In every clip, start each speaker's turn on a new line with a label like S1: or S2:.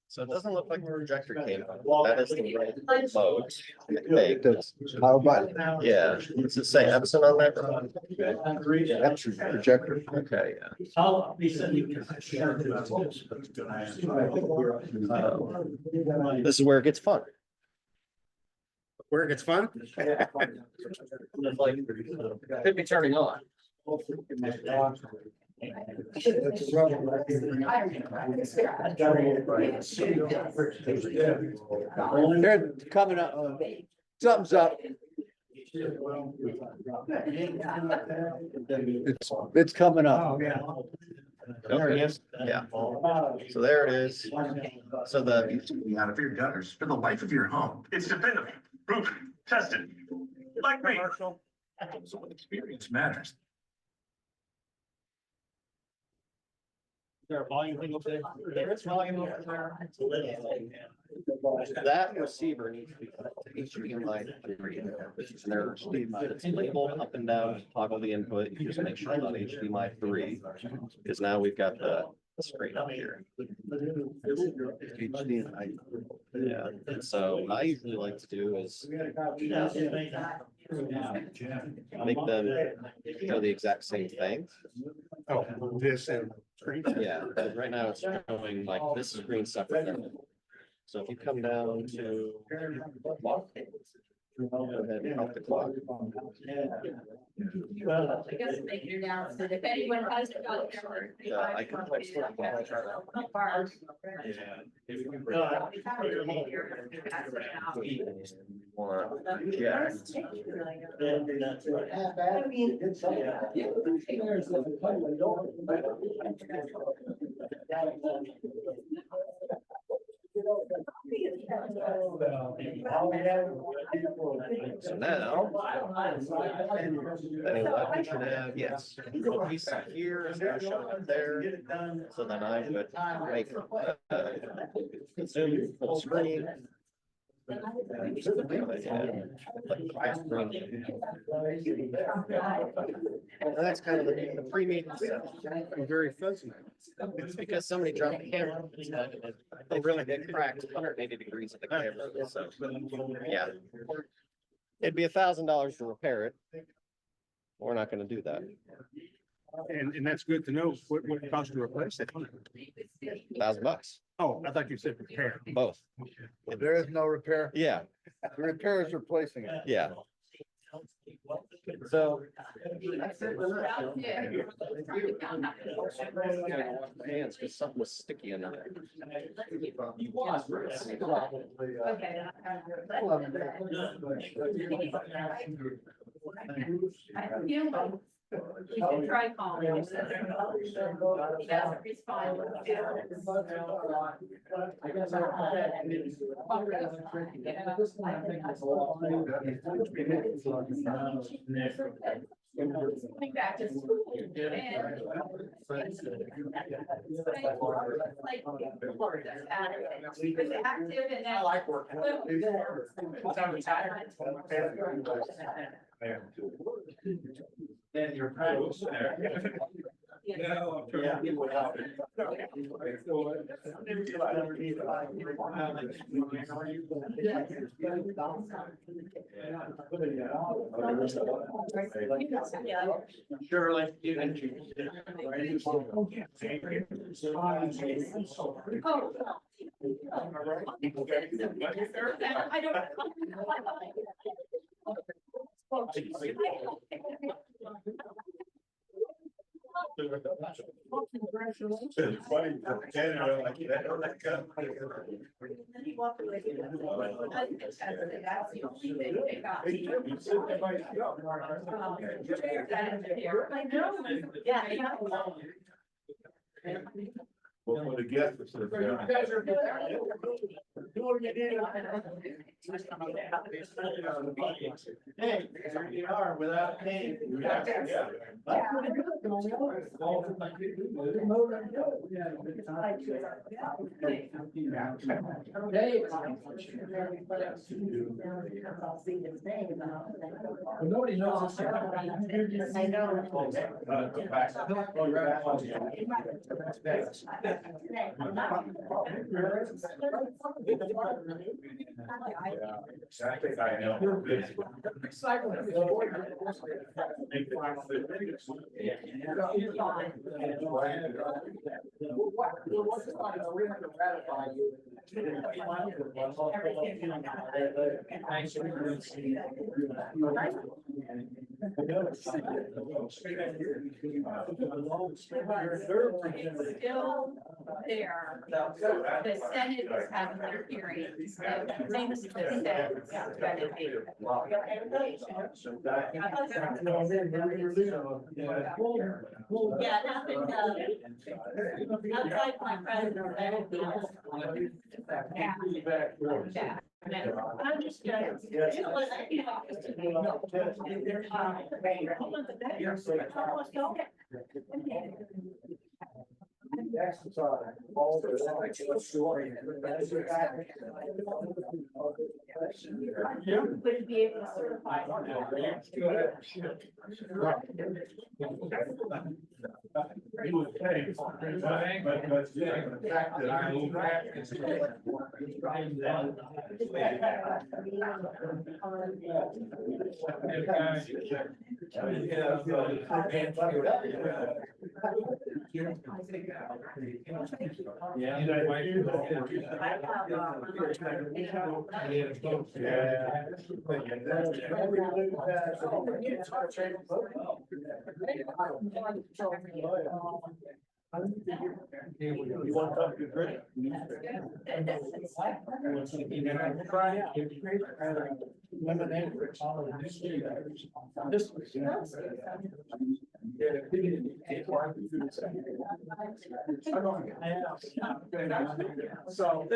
S1: So it doesn't look like the projector came on. That is the right mode. Hey,
S2: That's power button.
S1: yeah, does it say Epson on that?
S2: That's your projector.
S1: Okay, yeah. This is where it gets fun.
S3: Where it gets fun?
S1: Could be turning on.
S2: They're coming up. Something's up. It's coming up.
S1: There it is. Yeah. So there it is. So the
S4: Out of your gutters for the life of your home. It's dependable, proven, tested. Like me. So experience matters.
S1: there a volume thing over there? There is volume over there. That receiver needs to be HDMI 3. It's labeled up and down, toggle the input, you just make sure it's on HDMI 3. Because now we've got the screen up here.
S2: HDMI.
S1: Yeah, and so what I usually like to do is make them show the exact same thing.
S3: Oh, this and screen.
S1: Yeah, but right now it's showing like this screen separate. So if you come down to clock, go ahead and help the clock.
S5: I guess make it announcement if anyone has got their.
S1: I can touch the clock. Yeah. So now, anyway, we should have, yes, what we see here is now showing up there. So then I would make Zoom full screen. And that's kind of the pre-meeting stuff.
S3: I'm very fuzzy.
S1: It's because somebody dropped the camera. They really did cracked 180 degrees of the camera. So, yeah. It'd be $1,000 to repair it. We're not going to do that.
S3: And that's good to know. What it costs to replace it?
S1: $1,000.
S3: Oh, I thought you said repair.
S1: Both.
S2: There is no repair.
S1: Yeah.
S2: The repair is replacing it.
S1: Yeah. So. Hands, because something was sticky under there.
S5: You can try calling him. He doesn't respond. Coming back to school. Active and then. I like working. I'm retired.
S4: Then your practice there. Surely.
S5: I don't.
S4: It's funny, Canada, like that. Well, for the guests, it's sort of,
S6: Hey, here you are without pain. Nobody knows this. I know.
S5: It's still there. The Senate is having their hearings. And things to say, it's gonna be.
S7: Yeah, nothing, outside my presence, I don't know.
S5: Yeah.
S7: I'm just, you know what, I
S5: Would be able to certify.
S6: You want to talk to Greg? So.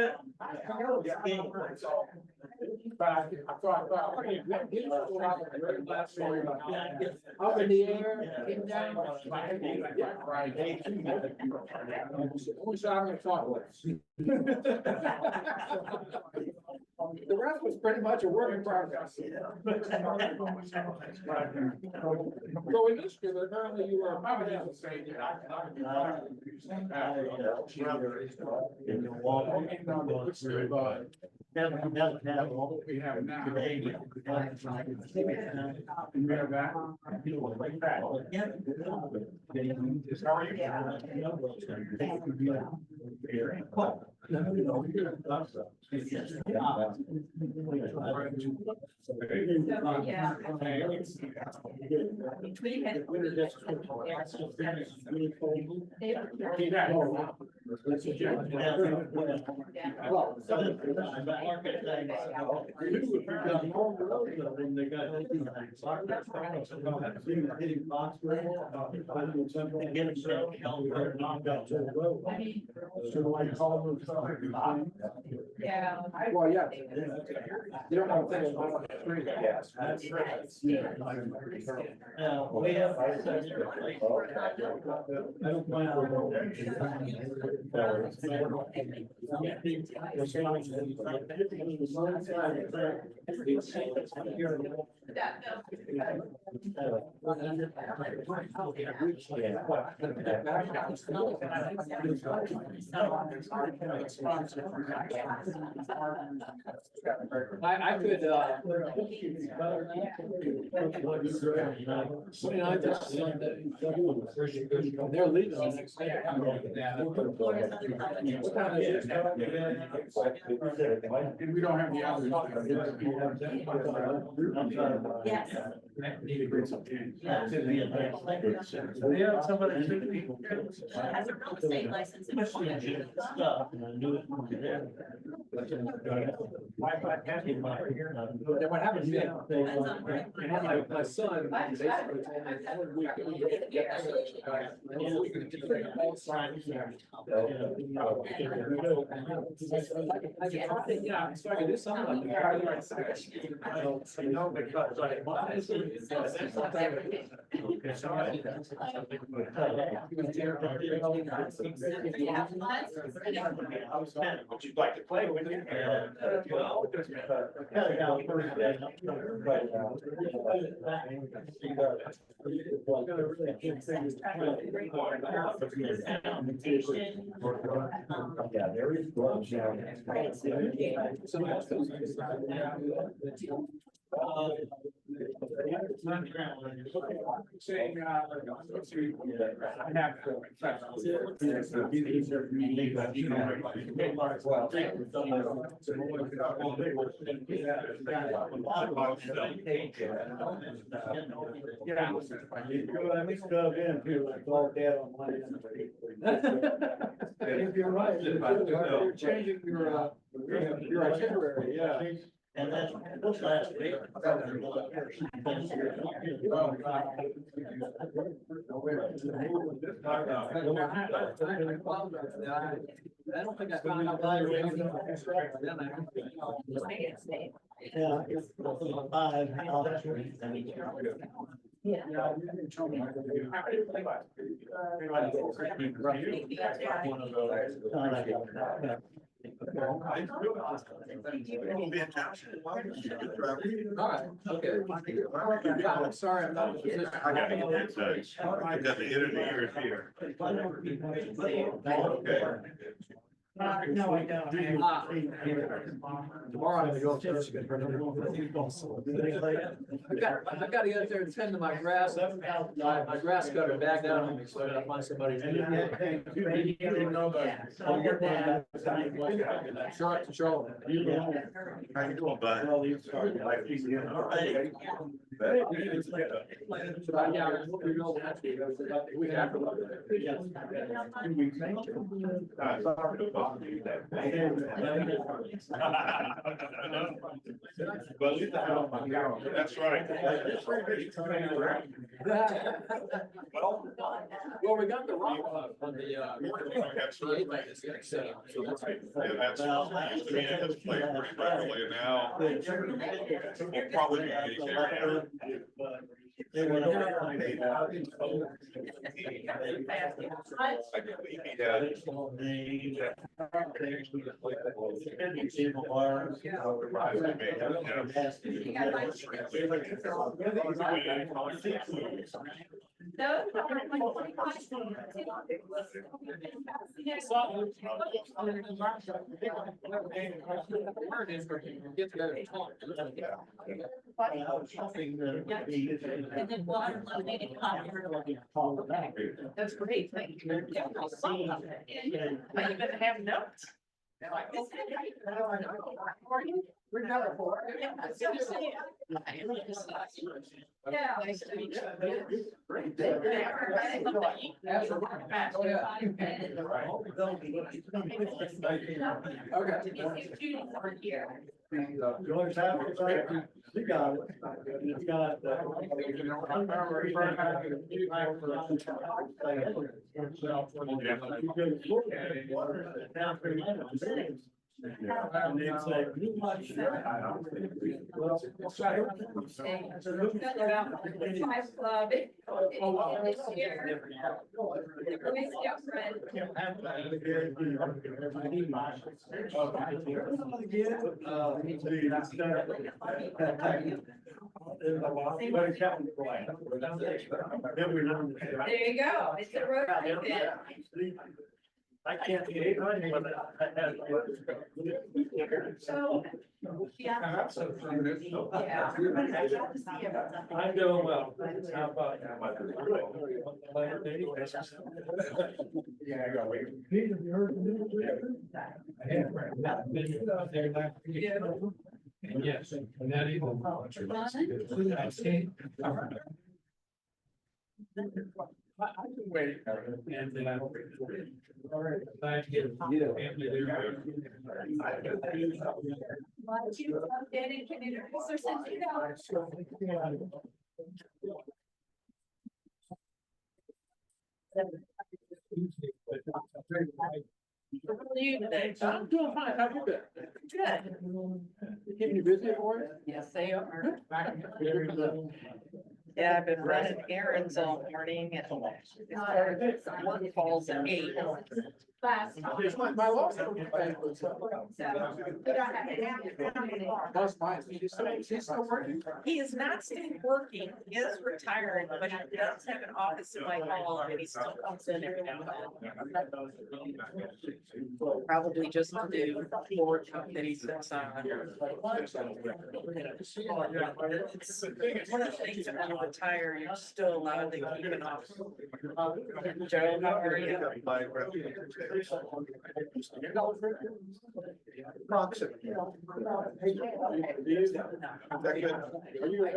S6: Up in the air, came down. Which I'm gonna talk with. The rest was pretty much a work in progress. So in this year, apparently you were probably the same. We have now. We have that.
S5: Yeah. Between it. Yeah.
S6: Well, yeah. You don't know things about the street. Yes. That's right. We have. I don't I could, they're leaving the next day. We don't have the others.
S7: Yes.
S6: Yeah, somebody should be.
S7: Has a real estate license.
S6: Then what happens, yeah. And my son, basically told me, yeah, so I can do something like that. I know because I.
S4: Would you like to play with it?
S6: Yeah, there is.
S3: Saying, I have
S6: Yeah. Let me stub in too, like all dead on my end. If you're right, you're changing your itinerary, yeah.
S8: And then this last week.
S6: I don't think I found out why you're making All right, okay. Yeah, I'm sorry, I'm not in a position.
S4: I gotta get that, I got the end of the year here. Okay.
S8: No, I don't.
S6: Tomorrow I'm gonna go upstairs. I've got to get up there and tend to my grass. My grass cutter back down on me, so I gotta find somebody to do it. Charlotte, Charlotte.
S4: How you doing, bud?
S6: Yeah, we'll go next week. Week after.
S4: That's right.
S6: Well, we got the rock on the,
S4: Yeah, that's, man, that's played pretty regularly now. We'll probably be getting there.
S8: They went over.
S4: I can believe he had.
S5: Those are like 25.
S6: Get together and talk.
S5: And then one eliminated copy. That's great, thank you. But you better have notes. Yeah. Nice to meet you.
S8: You got it. You got it. And it's like, you much.
S5: Five club. This year. The Boy Scout There you go, it's a Rotary fit.
S8: I can't get it running with it.
S5: So, yeah.
S8: Yeah.
S5: Yeah.
S8: I'm doing well. How about
S4: Yeah, I got wait.
S8: Peter, have you heard the news? And yes, and that even. I can wait. And then I. Glad to get a family there.
S5: Why don't you update and can introduce yourself, you know? How are you today?
S6: I'm doing fine, how you been?
S5: Good.
S6: Keeping you busy for it?
S5: Yes, they are.
S9: Yeah, I've been running errands all morning and started work calls at 8.
S6: My law firm was, that's mine. He's still working.
S9: He is not still working, he is retired, but he does have an office in my hall and he still comes in every now and then. Probably just to do board that he sits on. It's one of the things that when you retire, you're still allowed to keep an office. Joe, how are you?
S6: Are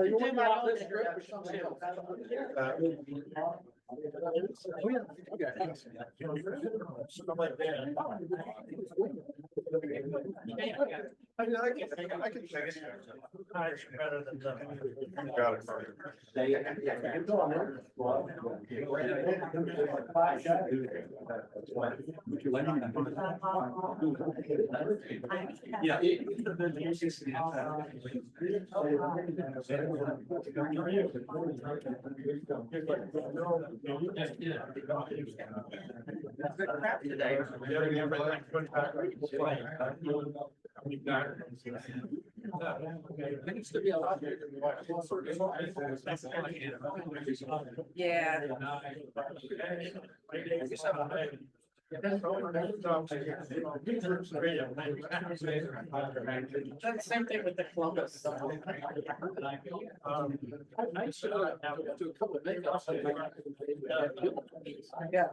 S6: you in my office trip or something else?
S3: I can check it. Got it.
S6: Yeah.
S9: Crap today.
S6: It used to be a lot bigger.
S9: Yeah. That's the same thing with the Columbus.
S6: I should have to a couple of makeups.
S9: Yeah.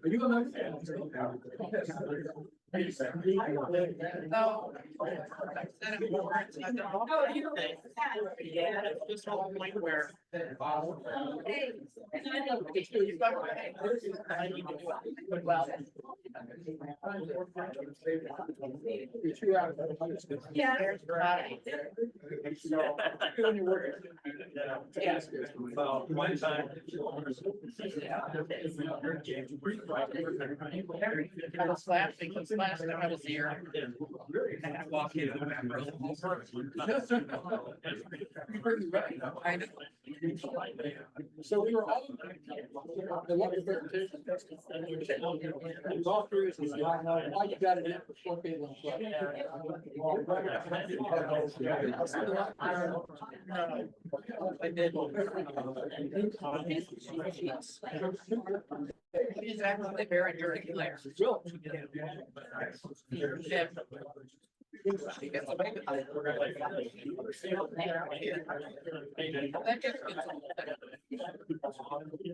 S6: Are you a member?
S9: No. Oh, you think? Yeah, it's just all like where.
S7: Hey.
S9: Well.
S7: Yeah.
S9: There's Rotary. Yeah.
S8: One time.
S9: I was laughing because last time I was here. I had to walk in. I know.
S6: So we were all. The one presentation. It was all through. Why you got it in before people.
S9: I did. He's actually very dirty player.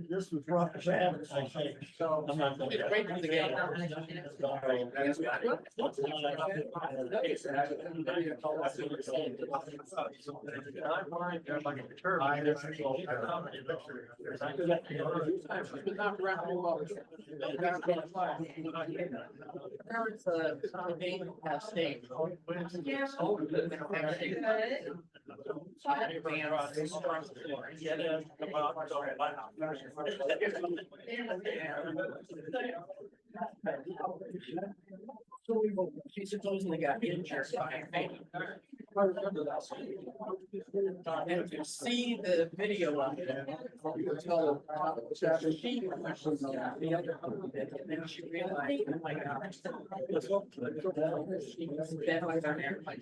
S8: This was rough as hell, I think. So.
S9: It's great for the game. There's a game state.
S7: Yeah.
S9: She supposedly got injured by a baby. And to see the video of it, you could tell she questioned the other and then she realized, oh my gosh. She was dead like an airplane.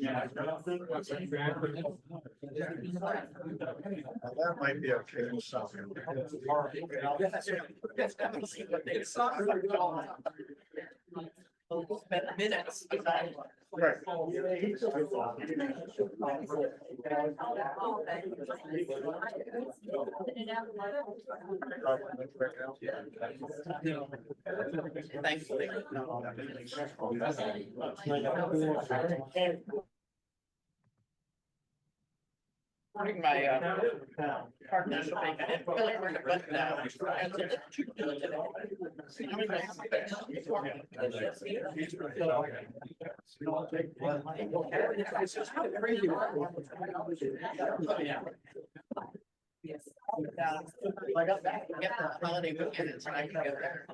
S2: That might be okay with something.
S9: That's definitely what they saw. Spent minutes.
S2: Right.
S9: Thankfully. My partnership, I didn't feel like we're gonna now. I was like, "What you doing today?" It's just how crazy. Yeah.
S5: Yes.
S9: I got back, I got the holiday weekend, and so I can go there.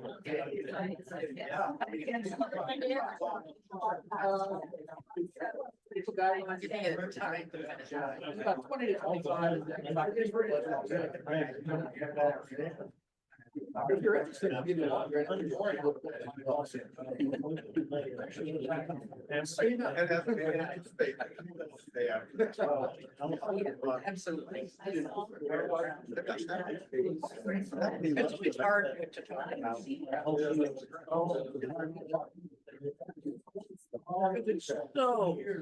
S9: People got it, I'm giving it time to finish. It's about 20 to 25. If you're interested, I'll give you a lot. Absolutely. It's hard to talk about.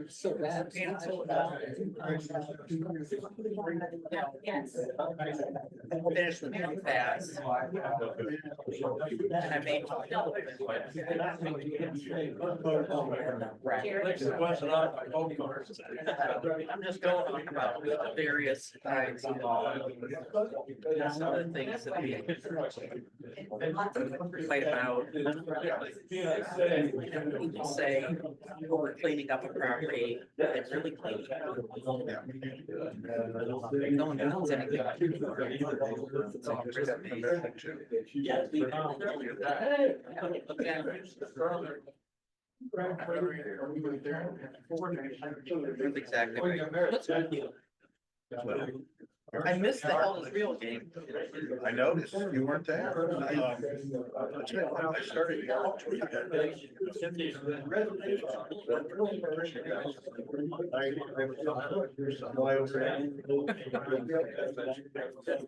S9: So bad.
S5: Yes.
S9: Finished with really fast. And I made. I'm just going on about the various kinds of some of the things that we fight about. People say, oh, we're cleaning up a property, it's really cleaning. No one knows anything. It's all exactly right. I missed the Hell is Real game.
S2: I noticed you weren't there. I started.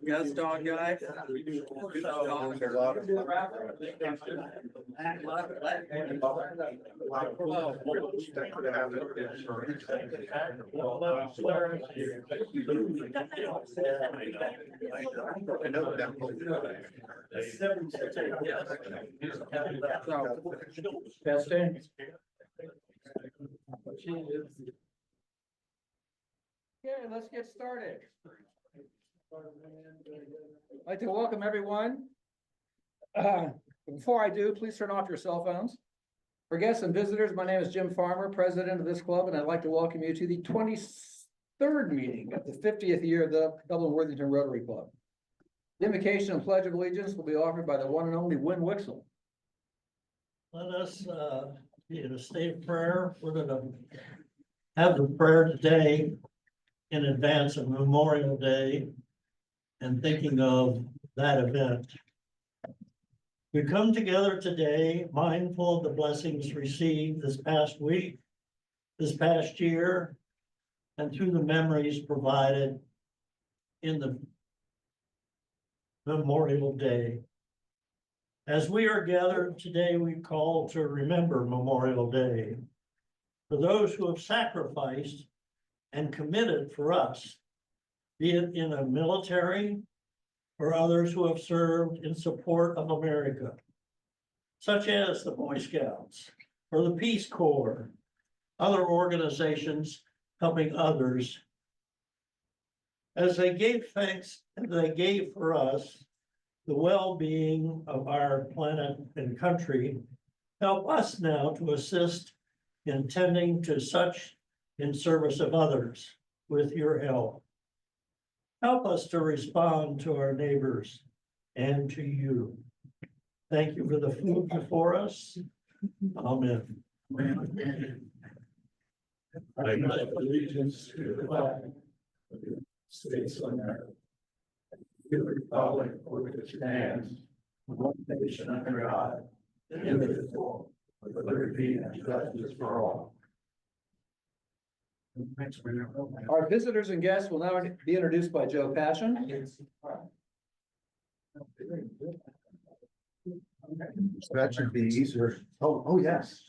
S9: Yes, dog guy.
S2: I know that.
S6: Testing. Okay, let's get started. I'd like to welcome everyone. Before I do, please turn off your cell phones. For guests and visitors, my name is Jim Farmer, president of this club, and I'd like to welcome you to the 23rd meeting of the 50th year of the Dublin Worthington Rotary Club. The invocation and pledge of allegiance will be offered by the one and only Win Wixel.
S10: Let us be in a state of prayer. We're gonna have the prayer today in advance of Memorial Day and thinking of that event. We come together today mindful of the blessings received this past week, this past year, and through the memories provided in the Memorial Day. As we are gathered today, we call to remember Memorial Day for those who have sacrificed and committed for us, be it in a military or others who have served in support of America, such as the Boy Scouts or the Peace Corps, other organizations helping others. As they gave thanks, and they gave for us the well-being of our planet and country, help us now to assist in tending to such in service of others with your help. Help us to respond to our neighbors and to you. Thank you for the food before us. Amen.
S8: I pledge allegiance to the flag of the United States of America, to the republic for which it stands, one nation under God, indivisible, with liberty and justice for all.
S6: Our visitors and guests will now be introduced by Joe Passion.
S2: That should be easier. Oh, yes.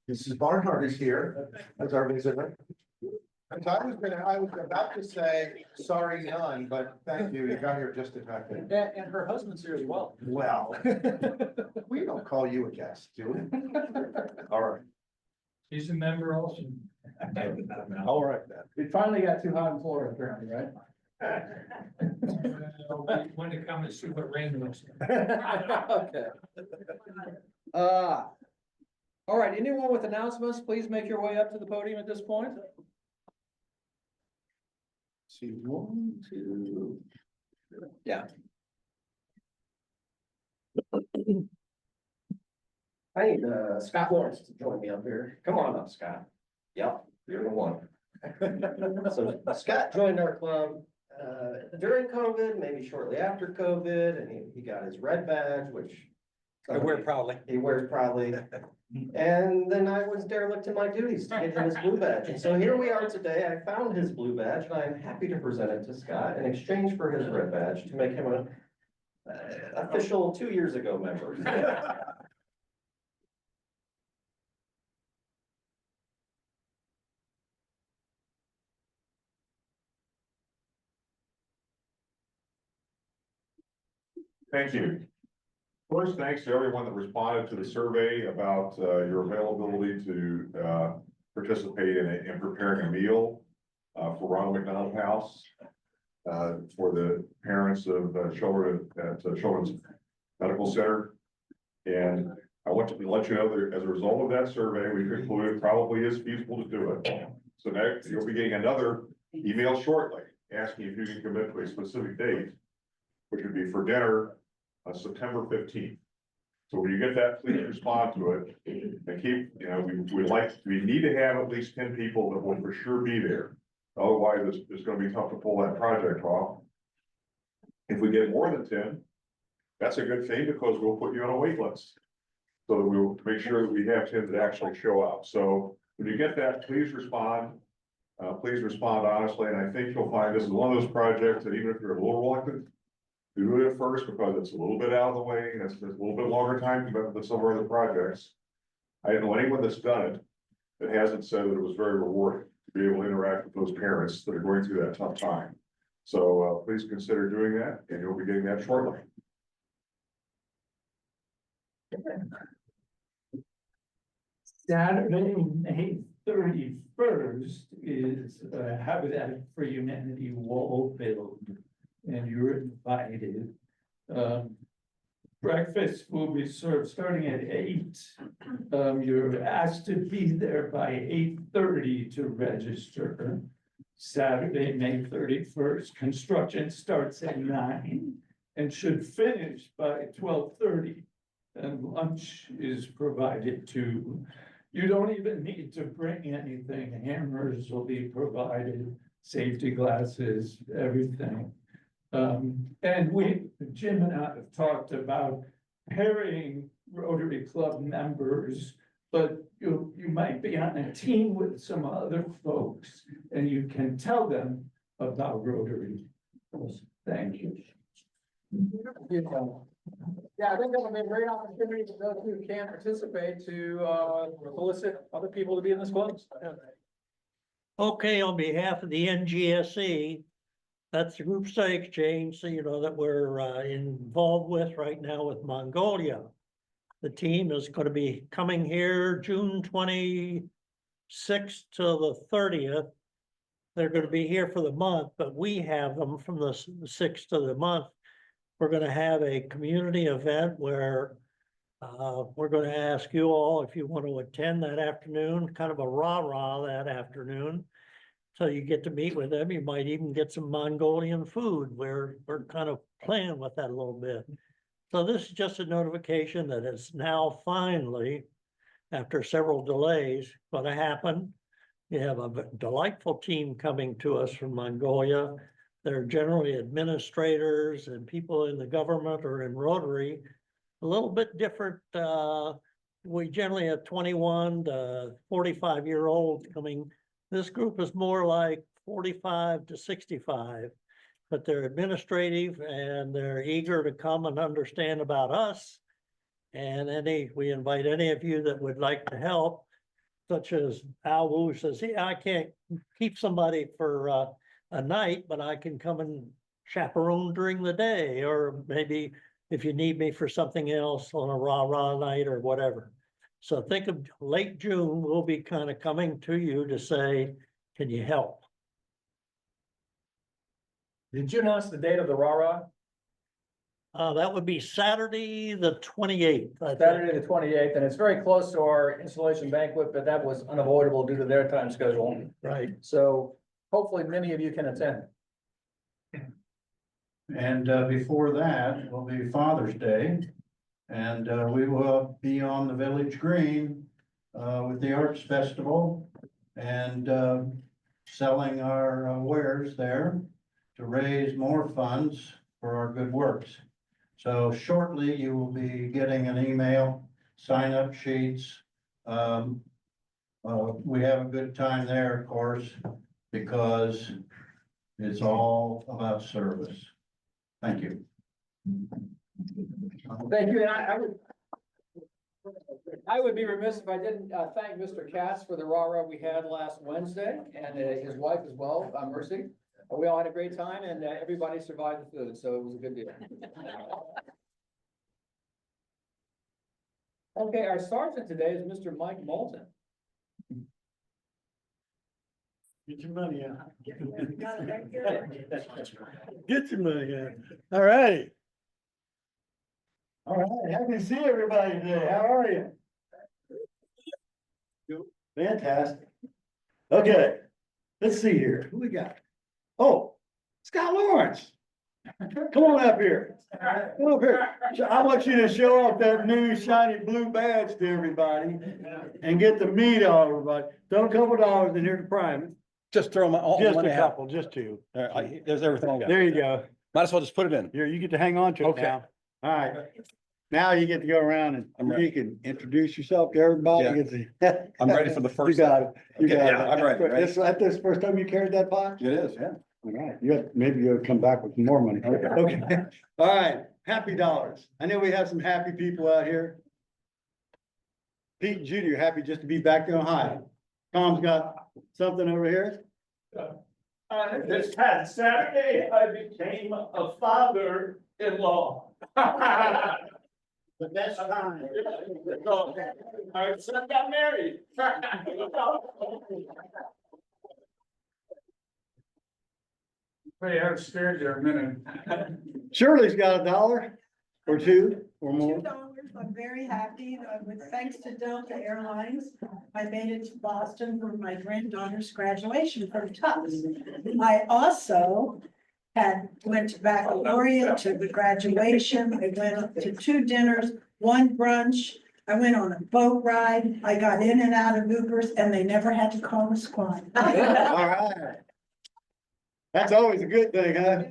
S2: Mrs. Barnhart is here as our visitor. And I was about to say, sorry, none, but thank you. You got here just in time.
S6: And her husband's here as well.
S2: Well, we don't call you a guest, do we? All right.
S8: He's a member also.
S2: All right, then.
S6: We finally got too hot in Florida apparently, right?
S8: When to come and see what rain looks like.
S6: Okay. All right, anyone with announcements, please make your way up to the podium at this point.
S2: See, 1, 2,
S1: I need Scott Lawrence to join me up here. Come on up, Scott. Yep, you're the one. So Scott joined our club during COVID, maybe shortly after COVID, and he got his red badge, which
S9: I wear proudly.
S1: he wears proudly. And then I was derelict in my duties to get him his blue badge. And so here we are today. I found his blue badge and I'm happy to present it to Scott in exchange for his red badge to make him a official 2 years ago member.
S11: Thank you. First, thanks to everyone that responded to the survey about your availability to participate in preparing a meal for Ronald McDonald House for the parents of children at Children's Medical Center. And I want to let you know that as a result of that survey, we concluded it probably is feasible to do it. So next, you'll be getting another email shortly asking if you can commit to a specific date, which would be for dinner on September 15th. So when you get that, please respond to it and keep, we need to have at least 10 people that will for sure be there. Otherwise, it's gonna be tough to pull that project off. If we get more than 10, that's a good thing because we'll put you on a wait list. So that we'll make sure that we have 10 that actually show up. So when you get that, please respond. Please respond honestly, and I think you'll find this is one of those projects that even if you're a little reluctant, do it at first because it's a little bit out of the way and it's a little bit longer time commitment than some of our other projects. I don't know anyone that's done it that hasn't said that it was very rewarding to be able to interact with those parents that are going through that tough time. So please consider doing that and you'll be getting that shortly.
S8: Saturday, May 31st is Habitat for Humanity wall build, and you're invited. Breakfast will be served starting at 8. You're asked to be there by 8:30 to register. Saturday, May 31st, construction starts at 9 and should finish by 12:30. And lunch is provided too. You don't even need to bring anything. Hammers will be provided, safety glasses, everything. And Jim and I have talked about pairing Rotary Club members, but you might be on a team with some other folks and you can tell them about Rotary. Thank you.
S6: Yeah, I think that'll be a great opportunity for those who can't participate to solicit other people to be in this club.
S10: Okay, on behalf of the NGSE, that's the group study exchange, so you know that we're involved with right now with Mongolia. The team is going to be coming here June 26th to the 30th. They're going to be here for the month, but we have them from the 6th of the month. We're going to have a community event where we're going to ask you all if you want to attend that afternoon, kind of a rah-rah that afternoon. So you get to meet with them. You might even get some Mongolian food where we're kind of playing with that a little bit. So this is just a notification that it's now finally, after several delays, going to happen. You have a delightful team coming to us from Mongolia. They're generally administrators and people in the government or in Rotary. A little bit different. We generally have 21 to 45-year-olds coming. This group is more like 45 to 65, but they're administrative and they're eager to come and understand about us. And we invite any of you that would like to help, such as Al Wu says, yeah, I can't keep somebody for a night, but I can come and chaperone during the day, or maybe if you need me for something else on a rah-rah night or whatever. So think of late June, we'll be kind of coming to you to say, can you help?
S6: Did you announce the date of the rah-rah?
S10: That would be Saturday, the 28th.
S6: Saturday, the 28th, and it's very close to our installation banquet, but that was unavoidable due to their time schedule.
S10: Right.
S6: So hopefully many of you can attend.
S8: And before that will be Father's Day. And we will be on the village green with the Arts Festival and selling our wares there to raise more funds for our good works. So shortly, you will be getting an email, sign-up sheets. We have a good time there, of course, because it's all about service. Thank you.
S6: Thank you, and I would be remiss if I didn't thank Mr. Katz for the rah-rah we had last Wednesday, and his wife as well, Mercy. We all had a great time, and everybody survived the food, so it was a good deal. Okay, our sergeant today is Mr. Mike Moulton.
S10: Get your money out. Get your money out. All right. All right, happy to see everybody today. How are you? Fantastic. Okay, let's see here. Who we got? Oh, Scott Lawrence. Come on up here. Come up here. I want you to show off that new shiny blue badge to everybody and get the meat on everybody. Throw a couple dollars in here to prime it.
S12: Just throw my, all the
S10: Just
S12: money
S10: a
S12: I have.
S10: couple, just two.
S12: There's everything I got.
S10: There you go.
S12: Might as well just put it in.
S10: Here, you get to hang on to it
S12: Okay.
S10: now. All right. Now you get to go around
S12: I'm
S10: and
S12: ready.
S10: you can introduce yourself to everybody.
S12: Yeah.
S10: Get to-
S12: I'm ready for the
S10: You
S12: first.
S10: got it. You
S12: Okay,
S10: got
S12: yeah,
S10: it.
S12: I'm ready, ready.
S10: This first time you carried that box?
S12: It is, yeah.
S10: All right, maybe you'll come back with more money. Okay, all right, happy dollars. I know we have some happy people out here. Pete and Judy are happy just to be back in Ohio. Tom's got something over here.
S8: This past Saturday, I became a father-in-law.
S10: The best time.
S8: Our son got married. Hey, I was scared there a minute.
S10: Shirley's got $1 or two or more.
S7: $2. I'm very happy, with thanks to Delta Airlines, I made it to Boston for my granddaughter's graduation from Tufts. I also went to baccalaureate, to the graduation, I went up to 2 dinners, 1 brunch. I went on a boat ride, I got in and out of Ubers, and they never had to call a squad.
S10: All right. That's always a good thing, huh?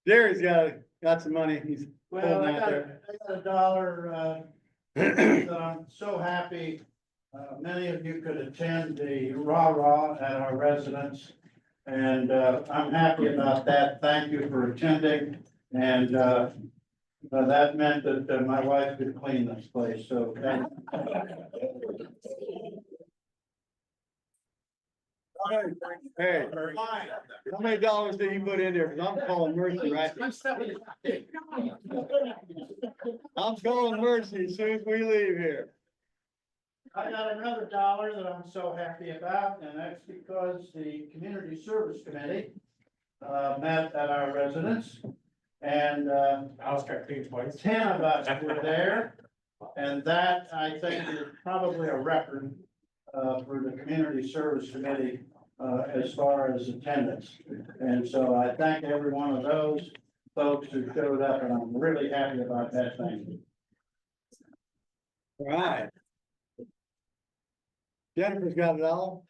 S10: Jerry's got some money. He's
S8: Well,
S10: pulling out there.
S8: I got $1, that I'm so happy. Many of you could attend the rah-rah at our residence. And, I'm happy about that. Thank you for attending. And, that meant that my wife could clean this place, so.
S10: Hey, how many dollars did you put in there? Cause I'm calling Mercy, right? I'm calling Mercy as soon as we leave here.
S8: I got another $1 that I'm so happy about, and that's because the Community Service Committee met at our residence. And I was twice. 10 of us were there, and that, I think, is probably a record for the Community Service Committee as far as attendance. And so I thank every one of those folks who showed up, and I'm really happy about that. Thank you.
S10: All right. Jennifer's got $1.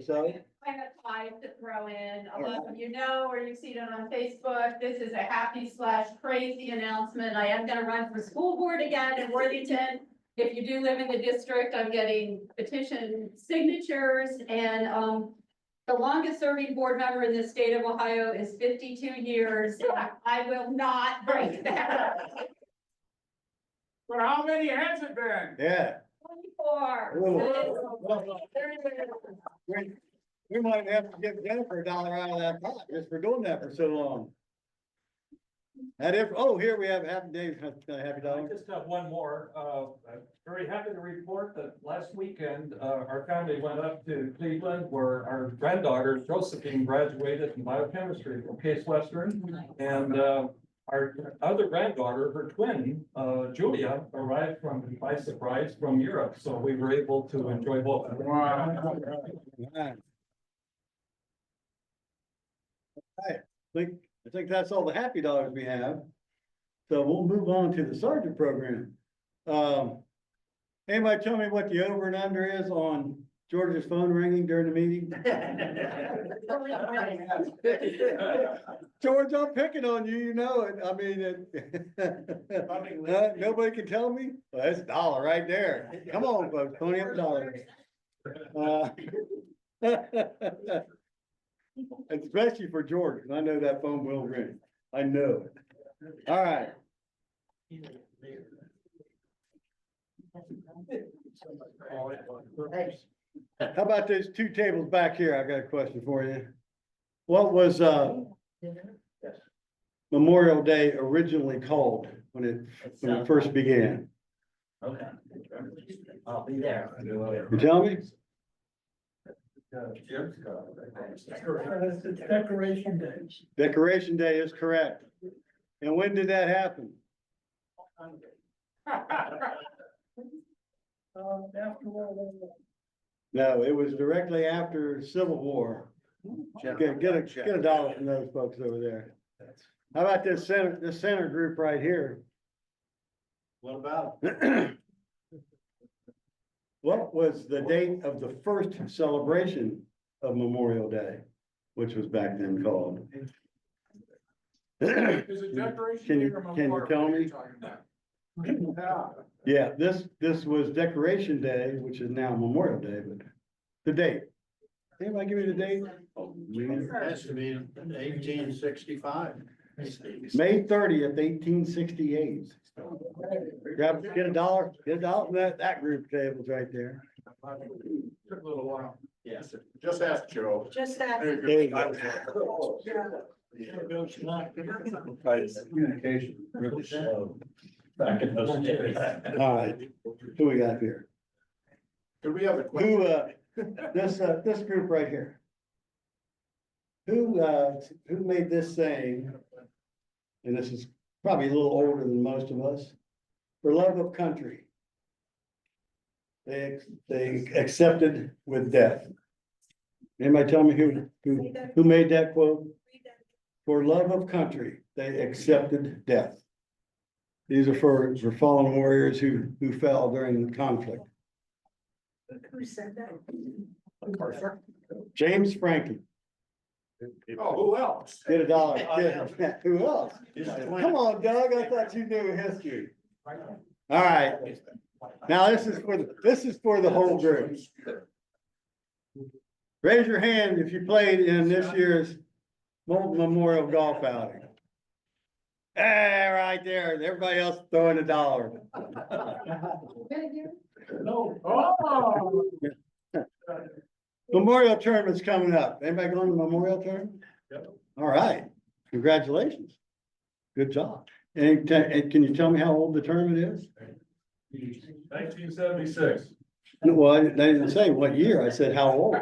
S10: So,
S5: I have 5 to throw in. A lot of you know, or you've seen it on Facebook. This is a happy/crazy announcement. I am gonna run for school board again in Worthington. If you do live in the district, I'm getting petition signatures, and the longest serving board member in the state of Ohio is 52 years. I will not break that.
S8: For how many has it been?
S10: yeah,
S5: 24.
S10: we might have to give Jennifer $1 out of that pot just for doing that for so long. Here we have Happy Dave's happy
S13: I
S10: dollar.
S13: just have one more. I'm very happy to report that last weekend, our family went up to Cleveland where our granddaughter Josephine graduated in biochemistry from Case Western. And, our other granddaughter, her twin, Julia, arrived by surprise from Europe. So we were able to enjoy both of them.
S10: All right. Think
S8: I think that's all the happy dollars we have. So we'll move on to the sergeant program. Anybody tell me what the over and under is on George's phone ringing during the meeting? George, I'm picking on you, you know it. I mean, nobody can tell me? Well, that's $1 right there. Come on, folks, pony up dollars. Especially for George, 'cause I know that phone will ring. I know it. All right. How about those two tables back here? I got a question for you. What was, Memorial Day originally called when it first began?
S9: Okay. I'll be there.
S8: You tell me?
S10: Decoration days.
S8: Decoration Day is correct. And when did that happen?
S10: After World War I.
S8: No, it was directly after Civil War. Get a dollar from those folks over there. How about this center group right here?
S2: What about?
S8: What was the date of the first celebration of Memorial Day, which was back then called?
S3: Is it Decoration
S8: Can
S3: Day
S8: you-
S3: or
S8: can you
S3: Memorial
S8: tell
S3: Day
S8: me?
S3: you're talking about?
S8: Yeah, this was Decoration Day, which is now Memorial Day, but the date. Anybody give me the date?
S10: Has to be 1865.
S8: May 30th, 1868. Get a dollar from that group of tables right there.
S3: Took a little while.
S9: Yes.
S2: Just ask Joe.
S7: Just that.
S8: There you go.
S10: Communication really slow. Back in those days.
S8: All right, who we got here?
S2: Could we have a question?
S8: This group right here. Who made this saying? And this is probably a little older than most of us. For love of country. They accepted with death. Anybody tell me who made that quote? For love of country, they accepted death. These are for fallen warriors who fell during the conflict.
S7: Who said that?
S8: James Franklin.
S2: Oh, who else?
S8: Get a dollar. Who else? Come on, Doug, I thought you knew history. All right, now this is for the whole group. Raise your hand if you played in this year's Molten Memorial Golf outing. Hey, right there, everybody else throwing $1.
S10: Oh.
S8: Memorial tournament's coming up. Anybody going to the Memorial tournament? All right, congratulations. Good job. And can you tell me how old the tournament is?
S13: 1976.
S8: Well, I didn't say what year. I said how old.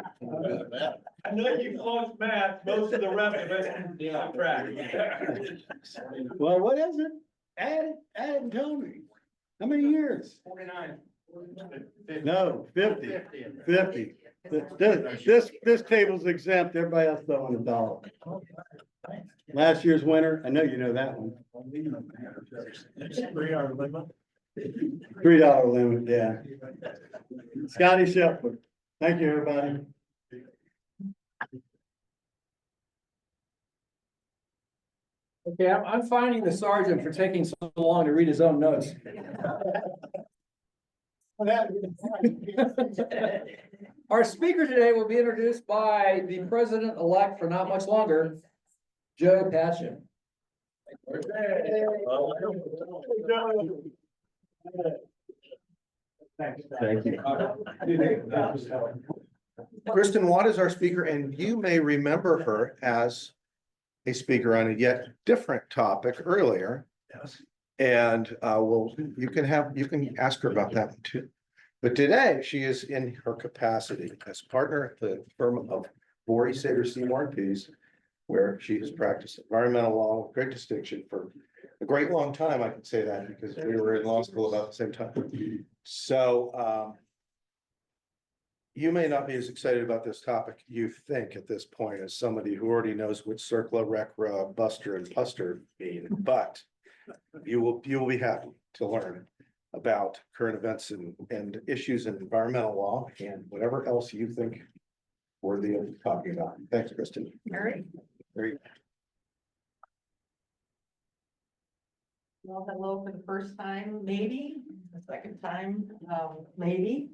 S13: I know you close math, most of the rest of us are on track.
S8: Well, what is it? Add it and tell me. How many years?
S13: 49.
S8: No, 50. 50. This table's exempt. Everybody else throwing $1. Last year's winner, I know you know that one.
S10: $3 limit.
S8: $3 limit, yeah. Scotty Shepherd. Thank you, everybody.
S6: Okay, I'm finding the sergeant for taking so long to read his own notes. Our speaker today will be introduced by the president-elect for not much longer, Joe Patchen.
S2: Thank you. Kristen Watt is our speaker, and you may remember her as a speaker on a yet different topic earlier.
S10: Yes.
S2: And you can ask her about that one too. But today she is in her capacity as partner at the firm of Borey Sater Seymour and Pease, where she has practiced environmental law with great distinction for a great long time. I can say that because we were in law school about the same time. So you may not be as excited about this topic, you think at this point, as somebody who already knows what circla, recra, buster and puster mean, but you will be happy to learn about current events and issues in environmental law and whatever else you think worthy of talking about. Thanks, Kristen.
S9: All right.
S2: Very
S9: Well, hello for the first time, maybe, the second time, maybe.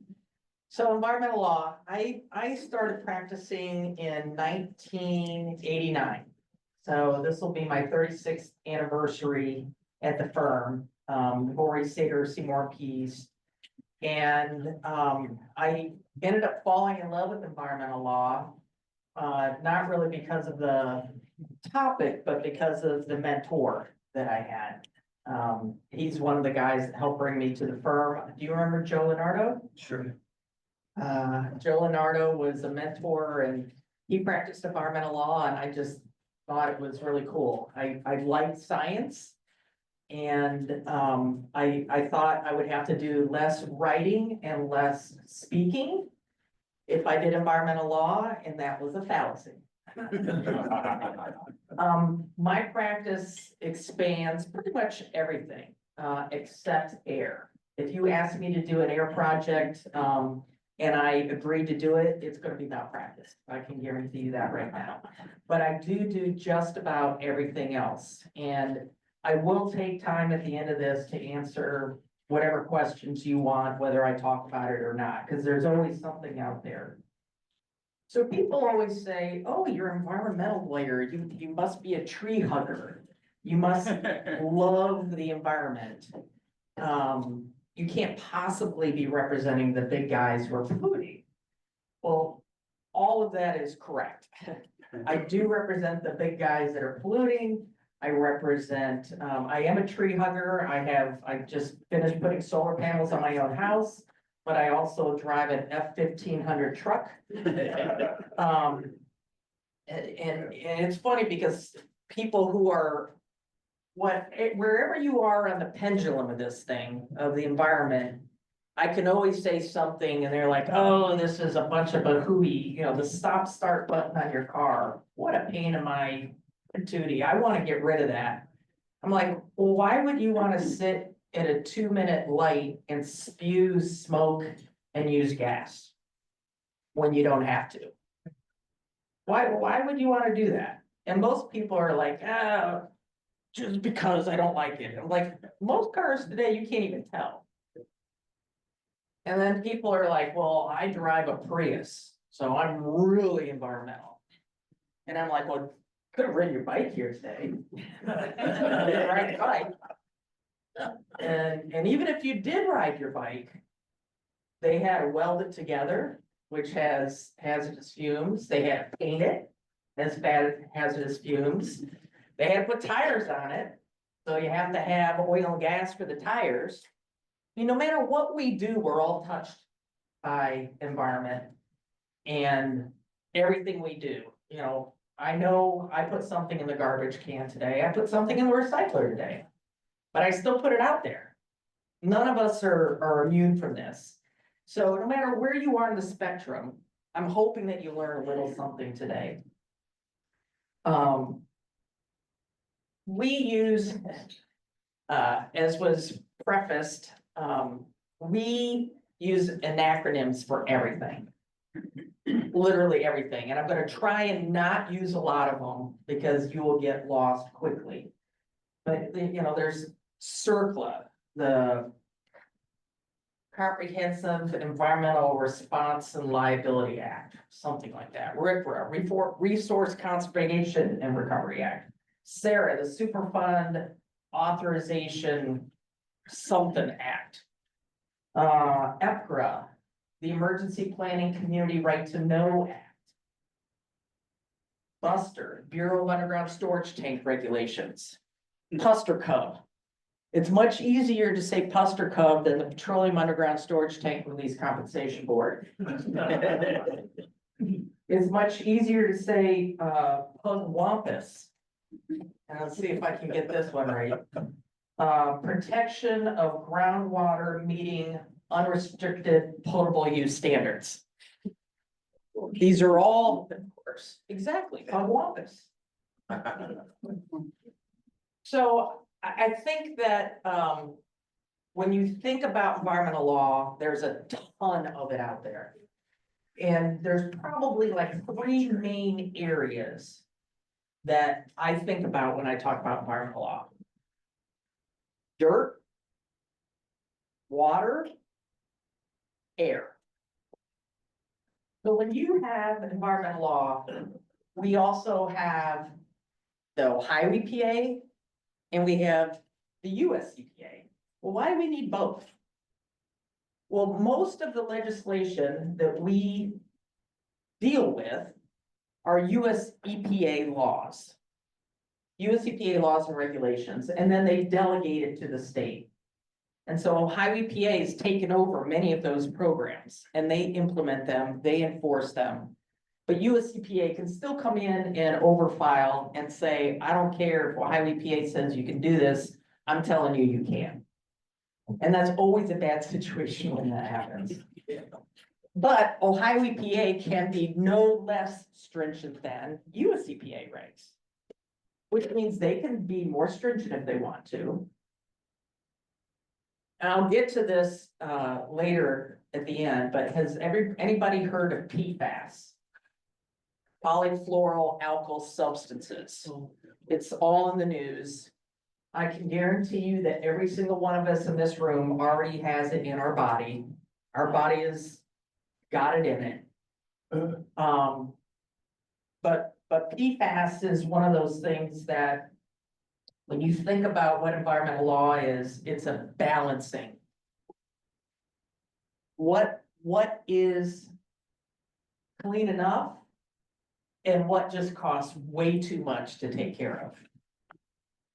S9: So environmental law, I started practicing in 1989. So this will be my 36th anniversary at the firm, Lori Sager, Seymour Pease. And I ended up falling in love with environmental law, not really because of the topic, but because of the mentor that I had. He's one of the guys that helped bring me to the firm. Do you remember Joe Leonardo?
S12: Sure.
S9: Joe Leonardo was a mentor and he practiced environmental law and I just thought it was really cool. I liked science. And I thought I would have to do less writing and less speaking if I did environmental law, and that was a fallacy. My practice expands pretty much everything, except air. If you ask me to do an air project, and I agreed to do it, it's gonna be malpractice. I can guarantee you that right now. But I do just about everything else. And I will take time at the end of this to answer whatever questions you want, whether I talk about it or not, because there's always something out there. So people always say, oh, you're an environmental lawyer, you must be a tree hugger. You must love the environment. You can't possibly be representing the big guys who are polluting. Well, all of that is correct. I do represent the big guys that are polluting. I represent, I am a tree hugger. I just finished putting solar panels on my own house, but I also drive an F-1500 truck. And it's funny because people who are, wherever you are on the pendulum of this thing, of the environment, I can always say something and they're like, oh, this is a bunch of a hooey, the stop start button on your car. What a pain in my patootie. I want to get rid of that. I'm like, well, why would you want to sit at a 2-minute light and spew smoke and use gas when you don't have to? Why would you want to do that? And most people are like, just because I don't like it. I'm like, most cars today, you can't even tell. And then people are like, well, I drive a Prius, so I'm really environmental. And I'm like, well, could have ridden your bike here today. Ride your bike. And even if you did ride your bike, they had to weld it together, which has hazardous fumes. They had to paint it, has bad hazardous fumes. They had to put tires on it, so you have to have oil and gas for the tires. I mean, no matter what we do, we're all touched by environment and everything we do. I know I put something in the garbage can today. I put something in the recycler today, but I still put it out there. None of us are immune from this. So no matter where you are in the spectrum, I'm hoping that you learn a little something today. We use, as was prefaced, we use acronyms for everything. Literally everything. And I'm going to try and not use a lot of them because you will get lost quickly. But there's CERCLA, the Comprehensive Environmental Response and Liability Act, something like that. RCRA, Resource Conservation and Recovery Act. SARA, the Superfund Authorization something Act. EPRA, the Emergency Planning Community Right to Know Act. Buster, Bureau of Underground Storage Tank Regulations. Puster Cub. It's much easier to say Puster Cub than the Petroleum Underground Storage Tank Release Compensation Board. It's much easier to say Pugwampus. And let's see if I can get this one right. Protection of groundwater meeting unrestricted potable use standards. These are all, of course, exactly, on Wampus. So I think that, when you think about environmental law, there's a ton of it out there. And there's probably like 3 main areas that I think about when I talk about environmental law. Dirt, water, air. So when you have environmental law, we also have the Ohio EPA and we have the US EPA. Well, why do we need both? Well, most of the legislation that we deal with are US EPA laws. US EPA laws and regulations, and then they delegate it to the state. And so Ohio EPA has taken over many of those programs and they implement them, they enforce them. But US EPA can still come in and overfile and say, I don't care if Ohio EPA says you can do this, I'm telling you, you can. And that's always a bad situation when that happens. But Ohio EPA can be no less stringent than US EPA regs. Which means they can be more stringent if they want to. And I'll get to this later at the end, but has anybody heard of PFAS? Polyfluoroalkyl substances. It's all in the news. I can guarantee you that every single one of us in this room already has it in our body. Our body has got it in it. But PFAS is one of those things that when you think about what environmental law is, it's a balancing. What is clean enough and what just costs way too much to take care of?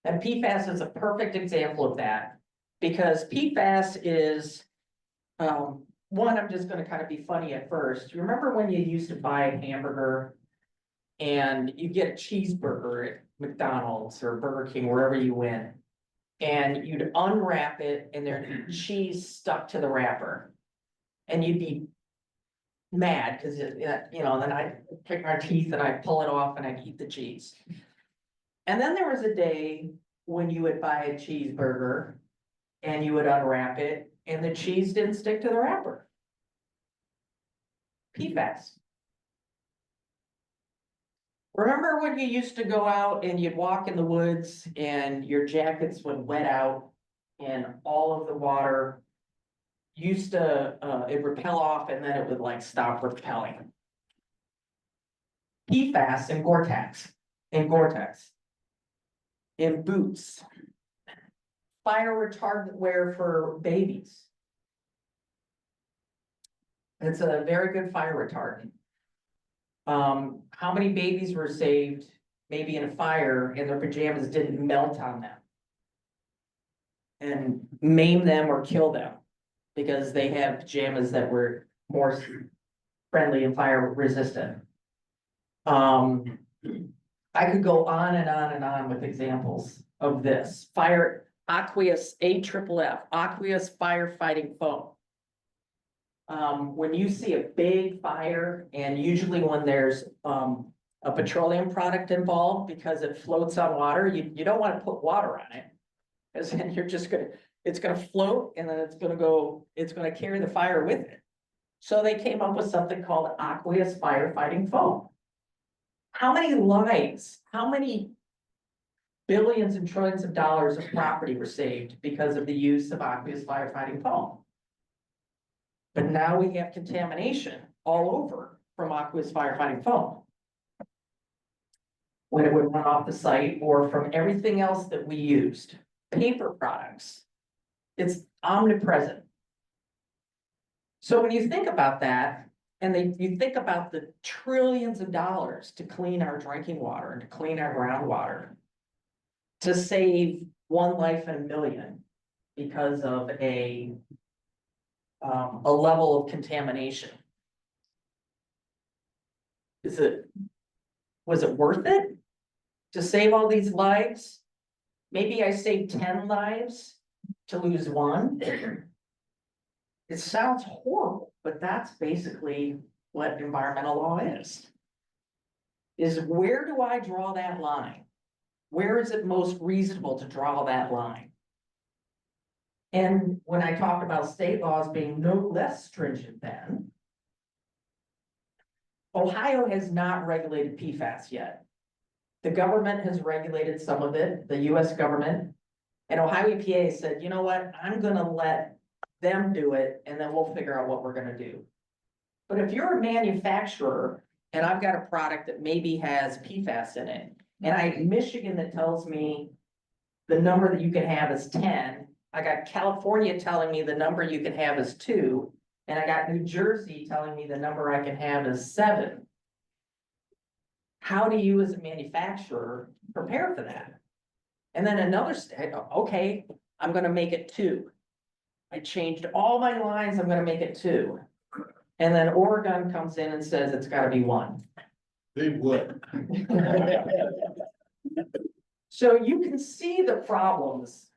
S9: And PFAS is a perfect example of that, because PFAS is, one, I'm just gonna kind of be funny at first. You remember when you used to buy a hamburger and you get a cheeseburger at McDonald's or Burger King, wherever you went, and you'd unwrap it and there'd be cheese stuck to the wrapper. And you'd be mad because, you know, then I'd pick my teeth and I'd pull it off and I'd eat the cheese. And then there was a day when you would buy a cheeseburger and you would unwrap it and the cheese didn't stick to the wrapper. PFAS. Remember when you used to go out and you'd walk in the woods and your jackets would wet out and all of the water used to, it repel off and then it would like stop repelling. PFAS and Gore-Tex, in boots, fire retardant wear for babies. It's a very good fire retardant. How many babies were saved maybe in a fire and their pajamas didn't melt on them and maim them or kill them because they have pajamas that were more friendly and fire resistant? I could go on and on and on with examples of this. Fire, aqueous, AFFF, aqueous firefighting foam. When you see a big fire, and usually when there's a petroleum product involved, because it floats on water, you don't want to put water on it. Because then you're just gonna, it's gonna float and then it's gonna carry the fire with it. So they came up with something called aqueous firefighting foam. How many lives, how many billions and trillions of dollars of property were saved because of the use of aqueous firefighting foam? But now we have contamination all over from aqueous firefighting foam. When it would run off the site or from everything else that we used. Paper products, it's omnipresent. So when you think about that, and you think about the trillions of dollars to clean our drinking water and to clean our groundwater, to save one life in a million because of a level of contamination. Was it worth it to save all these lives? Maybe I saved 10 lives to lose one. It sounds horrible, but that's basically what environmental law is where do I draw that line? Where is it most reasonable to draw that line? And when I talked about state laws being no less stringent than, Ohio has not regulated PFAS yet. The government has regulated some of it, the US government. And Ohio EPA said, you know what, I'm gonna let them do it and then we'll figure out what we're gonna do. But if you're a manufacturer and I've got a product that maybe has PFAS in it, and I have Michigan that tells me the number that you can have is 10, I got California telling me the number you can have is 2, and I got New Jersey telling me the number I can have is 7. How do you as a manufacturer prepare for that? And then another state, okay, I'm gonna make it 2. I changed all my lines, I'm gonna make it 2. And then Oregon comes in and says it's gotta be 1.
S8: They would.
S9: So you can see the problems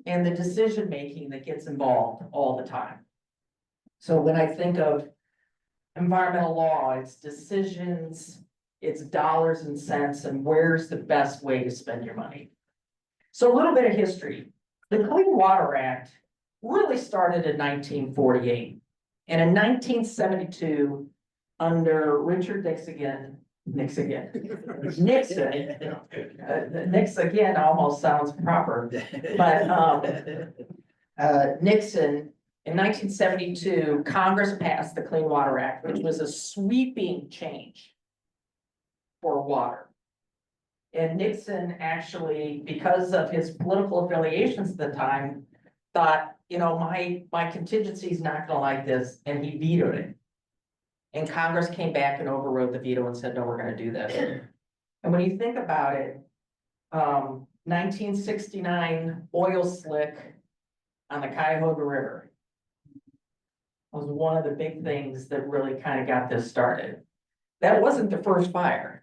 S9: and the decision-making that gets involved all the time. So when I think of environmental law, it's decisions, it's dollars and cents, and where's the best way to spend your money. So a little bit of history. The Clean Water Act really started in 1948. And in 1972, under Richard Nixon, Nixon almost sounds proper, but Nixon, in 1972, Congress passed the Clean Water Act, which was a sweeping change for water. And Nixon actually, because of his political affiliations at the time, thought, you know, my contingency is not gonna like this, and he vetoed it. And Congress came back and overrode the veto and said, no, we're gonna do this. And when you think about it, 1969 oil slick on the Cuyahoga River was one of the big things that really kind of got this started. That wasn't the first fire.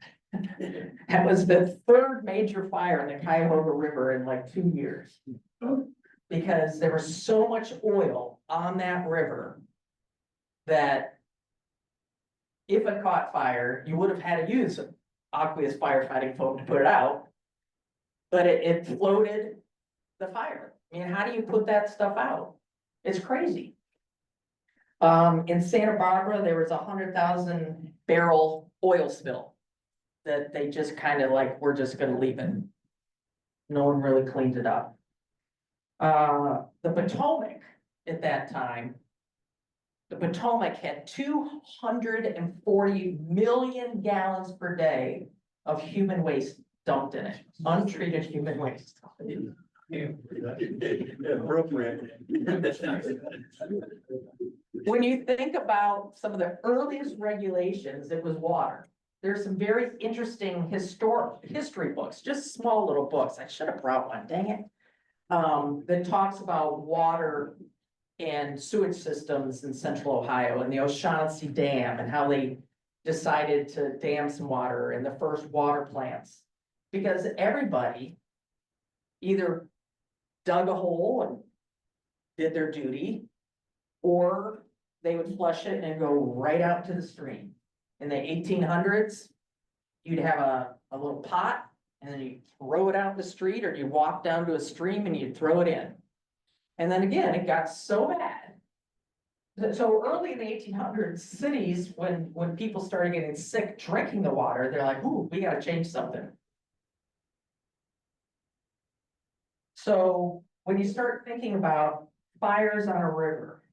S9: That was the 3rd major fire in the Cuyahoga River in like 2 years. Because there was so much oil on that river that if it caught fire, you would have had to use aqueous firefighting foam to put it out. But it floated the fire. I mean, how do you put that stuff out? It's crazy. In Santa Barbara, there was 100,000 barrel oil spill that they just kind of like, we're just gonna leave it. No one really cleaned it up. The Potomac at that time, the Potomac had 240 million gallons per day of human waste dumped in it, untreated human waste.
S8: Appropriate.
S9: When you think about some of the earliest regulations, it was water. There's some very interesting history books, just small little books. I should have brought one, dang it. That talks about water and sewage systems in central Ohio and the O'Shaughnessy Dam and how they decided to dam some water and the first water plants. Because everybody either dug a hole and did their duty, or they would flush it and go right out to the stream. In the 1800s, you'd have a little pot and then you throw it out in the street, or you walk down to a stream and you throw it in. And then again, it got so bad. So early in the 1800s, cities, when people started getting sick drinking the water, they're like, ooh, we gotta change something. So when you start thinking about fires on a river,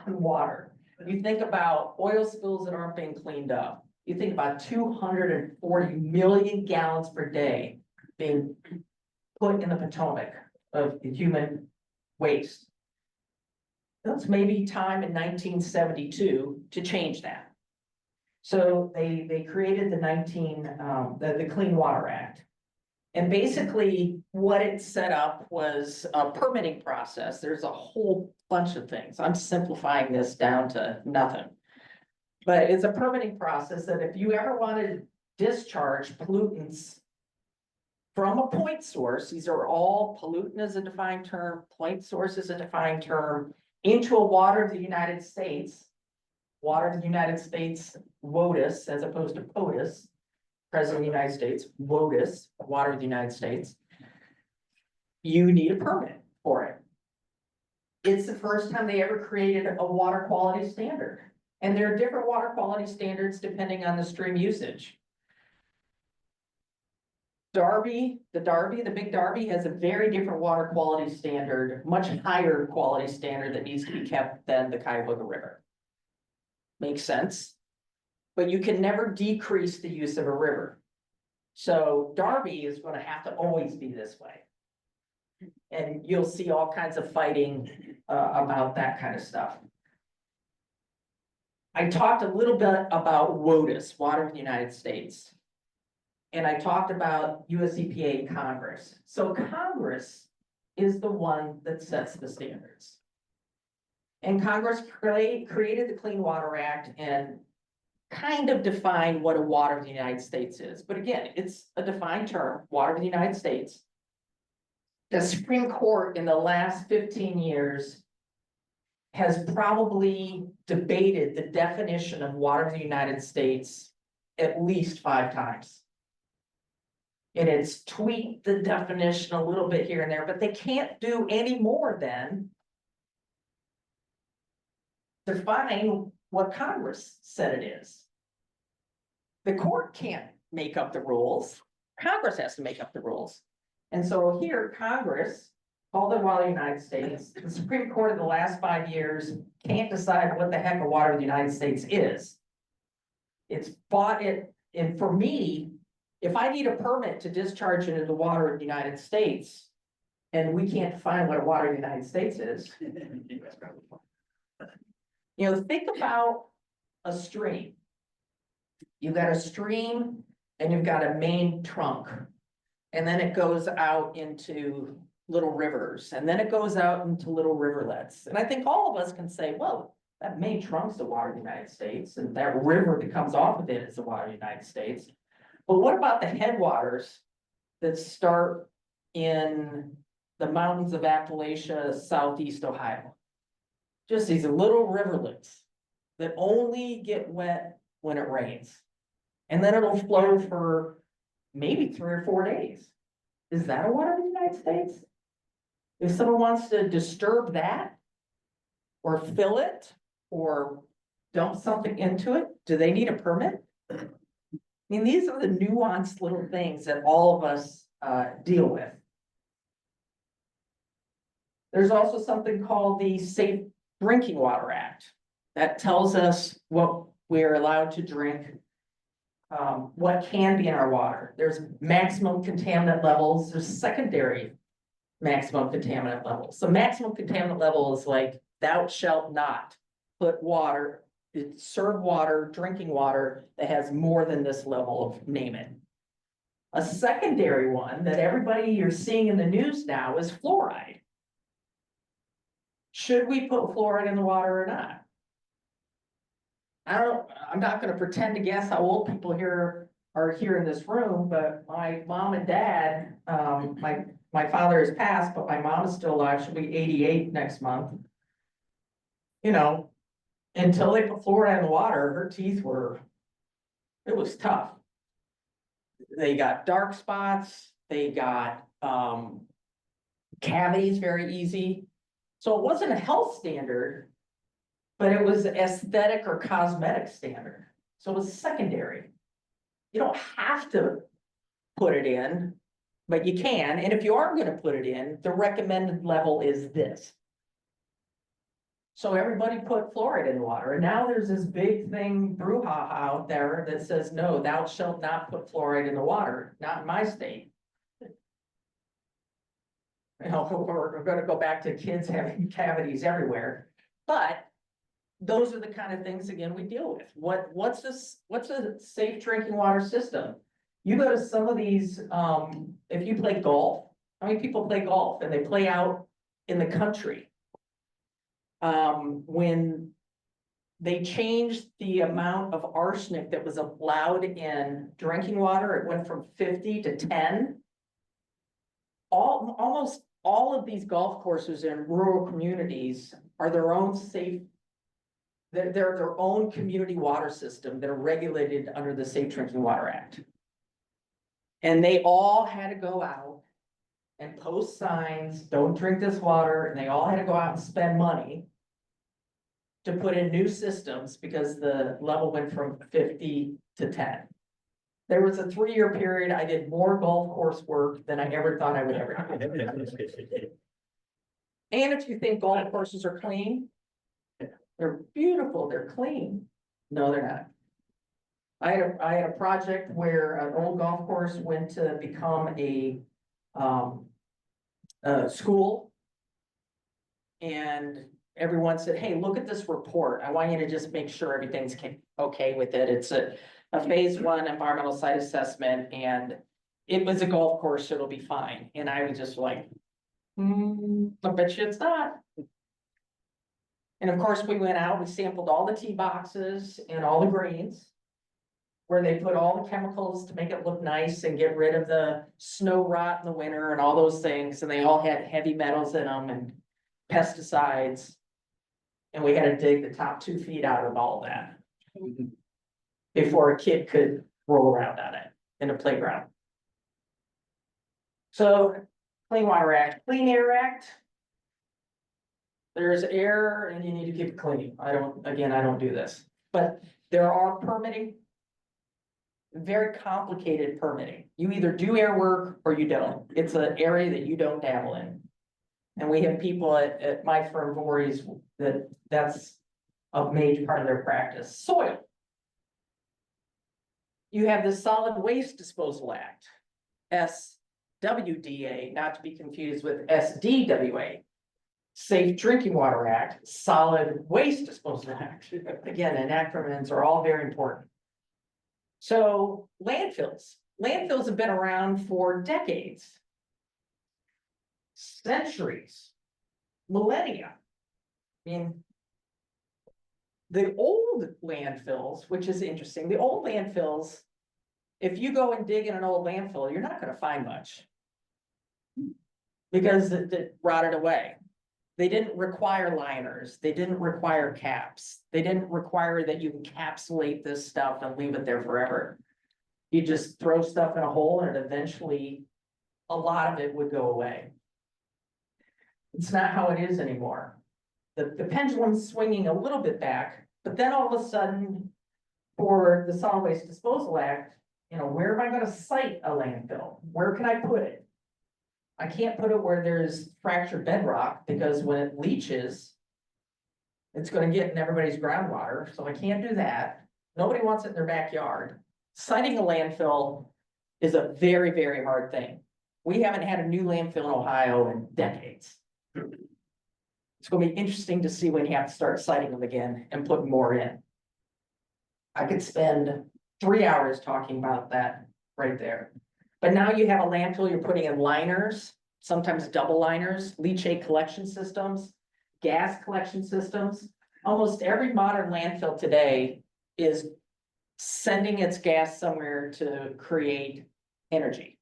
S9: on water, you think about oil spills that aren't being cleaned up. You think about 240 million gallons per day being put in the Potomac of human waste. That's maybe time in 1972 to change that. So they created the Clean Water Act. And basically what it set up was a permitting process. There's a whole bunch of things. I'm simplifying this down to nothing. But it's a permitting process that if you ever want to discharge pollutants from a point source, these are all pollutant is a defined term, point source is a defined term, into a water of the United States, Water of the United States, WOTUS, as opposed to POTUS, President of the United States, WOTUS, Water of the United States, you need a permit for it. It's the first time they ever created a water quality standard. And there are different water quality standards depending on the stream usage. Darby, the Big Darby has a very different water quality standard, much higher quality standard that needs to be kept than the Cuyahoga River. Makes sense? But you can never decrease the use of a river. So Darby is gonna have to always be this way. And you'll see all kinds of fighting about that kind of stuff. I talked a little bit about WOTUS, Water of the United States. And I talked about US EPA and Congress. So Congress is the one that sets the standards. And Congress created the Clean Water Act and kind of defined what a water of the United States is. But again, it's a defined term, water of the United States. The Supreme Court in the last 15 years has probably debated the definition of water of the United States at least 5 times. And it's tweaked the definition a little bit here and there, but they can't do any more than define what Congress said it is. The court can't make up the rules. Congress has to make up the rules. And so here, Congress called it water of the United States. The Supreme Court in the last 5 years can't decide what the heck a water of the United States is. It's bought it, and for me, if I need a permit to discharge into the water of the United States, and we can't define what a water of the United States is. You know, think about a stream. You've got a stream and you've got a main trunk. And then it goes out into little rivers, and then it goes out into little riverlets. And I think all of us can say, well, that main trunk's the water of the United States, and that river that comes off of it is the water of the United States. But what about the headwaters that start in the mountains of Appalachia, southeast Ohio? Just these little riverlets that only get wet when it rains. And then it'll flow for maybe 3 or 4 days. Is that a water of the United States? If someone wants to disturb that, or fill it, or dump something into it, do they need a permit? I mean, these are the nuanced little things that all of us deal with. There's also something called the Safe Drinking Water Act that tells us what we're allowed to drink, what can be in our water. There's maximum contaminant levels, there's secondary maximum contaminant levels. So maximum contaminant level is like, thou shalt not put water, serve water, drinking water that has more than this level of name it. A secondary one that everybody you're seeing in the news now is fluoride. Should we put fluoride in the water or not? I'm not gonna pretend to guess how old people here are here in this room, but my mom and dad, my father has passed, but my mom is still alive. She'll be 88 next month. You know, until they put fluoride in the water, her teeth it was tough. They got dark spots, they got cavities very easy. So it wasn't a health standard, but it was aesthetic or cosmetic standard. So it was secondary. You don't have to put it in, but you can. And if you are gonna put it in, the recommended level is this. So everybody put fluoride in the water, and now there's this big thing brouhaha out there that says, no, thou shalt not put fluoride in the water, not in my state. You know, we're gonna go back to kids having cavities everywhere, but those are the kind of things, again, we deal with. What's a safe drinking water system? You go to some of these, if you play golf, how many people play golf and they play out in the country? When they changed the amount of arsenic that was allowed in drinking water, it went from 50 to 10. Almost all of these golf courses in rural communities are their own safe They're their own community water system that are regulated under the Safe Drinking Water Act. And they all had to go out and post signs, don't drink this water, and they all had to go out and spend money to put in new systems because the level went from 50 to 10. There was a 3-year period, I did more golf course work than I ever thought I would ever do. And if you think golf courses are clean, they're beautiful, they're clean. No, they're not. I had a project where an old golf course went to become a school. And everyone said, hey, look at this report. I want you to just make sure everything's okay with it. It's a phase 1 environmental site assessment, and it was a golf course, so it'll be fine. And I was just like, I bet you it's not. And of course, we went out, we sampled all the tee boxes and all the greens, where they put all the chemicals to make it look nice and get rid of the snow rot in the winter and all those things. And they all had heavy metals in them and pesticides. And we had to dig the top 2 feet out of all that before a kid could roll around on it in a playground. So, Clean Water Act, Clean Air Act. There's air and you need to keep it clean. I don't do this, but there are permitting. Very complicated permitting. You either do air work or you don't. It's an area that you don't dabble in. And we have people at my firm, Voorhees, that's a major part of their practice. Soil. You have the Solid Waste Disposal Act, SWDA, not to be confused with SDWA. Safe Drinking Water Act, Solid Waste Disposal Act. Again, acronyms are all very important. So landfills have been around for decades, centuries, millennia. I mean, the old landfills, which is interesting, the old landfills, if you go and dig in an old landfill, you're not going to find much because it rotted away. They didn't require liners. They didn't require caps. They didn't require that you encapsulate this stuff and leave it there forever. You just throw stuff in a hole and eventually a lot of it would go away. It's not how it is anymore. The pendulum's swinging a little bit back, but then all of a sudden for the Solid Waste Disposal Act, where am I going to site a landfill? Where can I put it? I can't put it where there's fractured bedrock because when it leaches, it's going to get in everybody's groundwater. So I can't do that. Nobody wants it in their backyard. Siting a landfill is a very, very hard thing. We haven't had a new landfill in Ohio in decades. It's going to be interesting to see when you have to start siting them again and put more in. I could spend 3 hours talking about that right there. But now you have a landfill, you're putting in liners, sometimes double liners, leachate collection systems, gas collection systems. Almost every modern landfill today is sending its gas somewhere to create energy.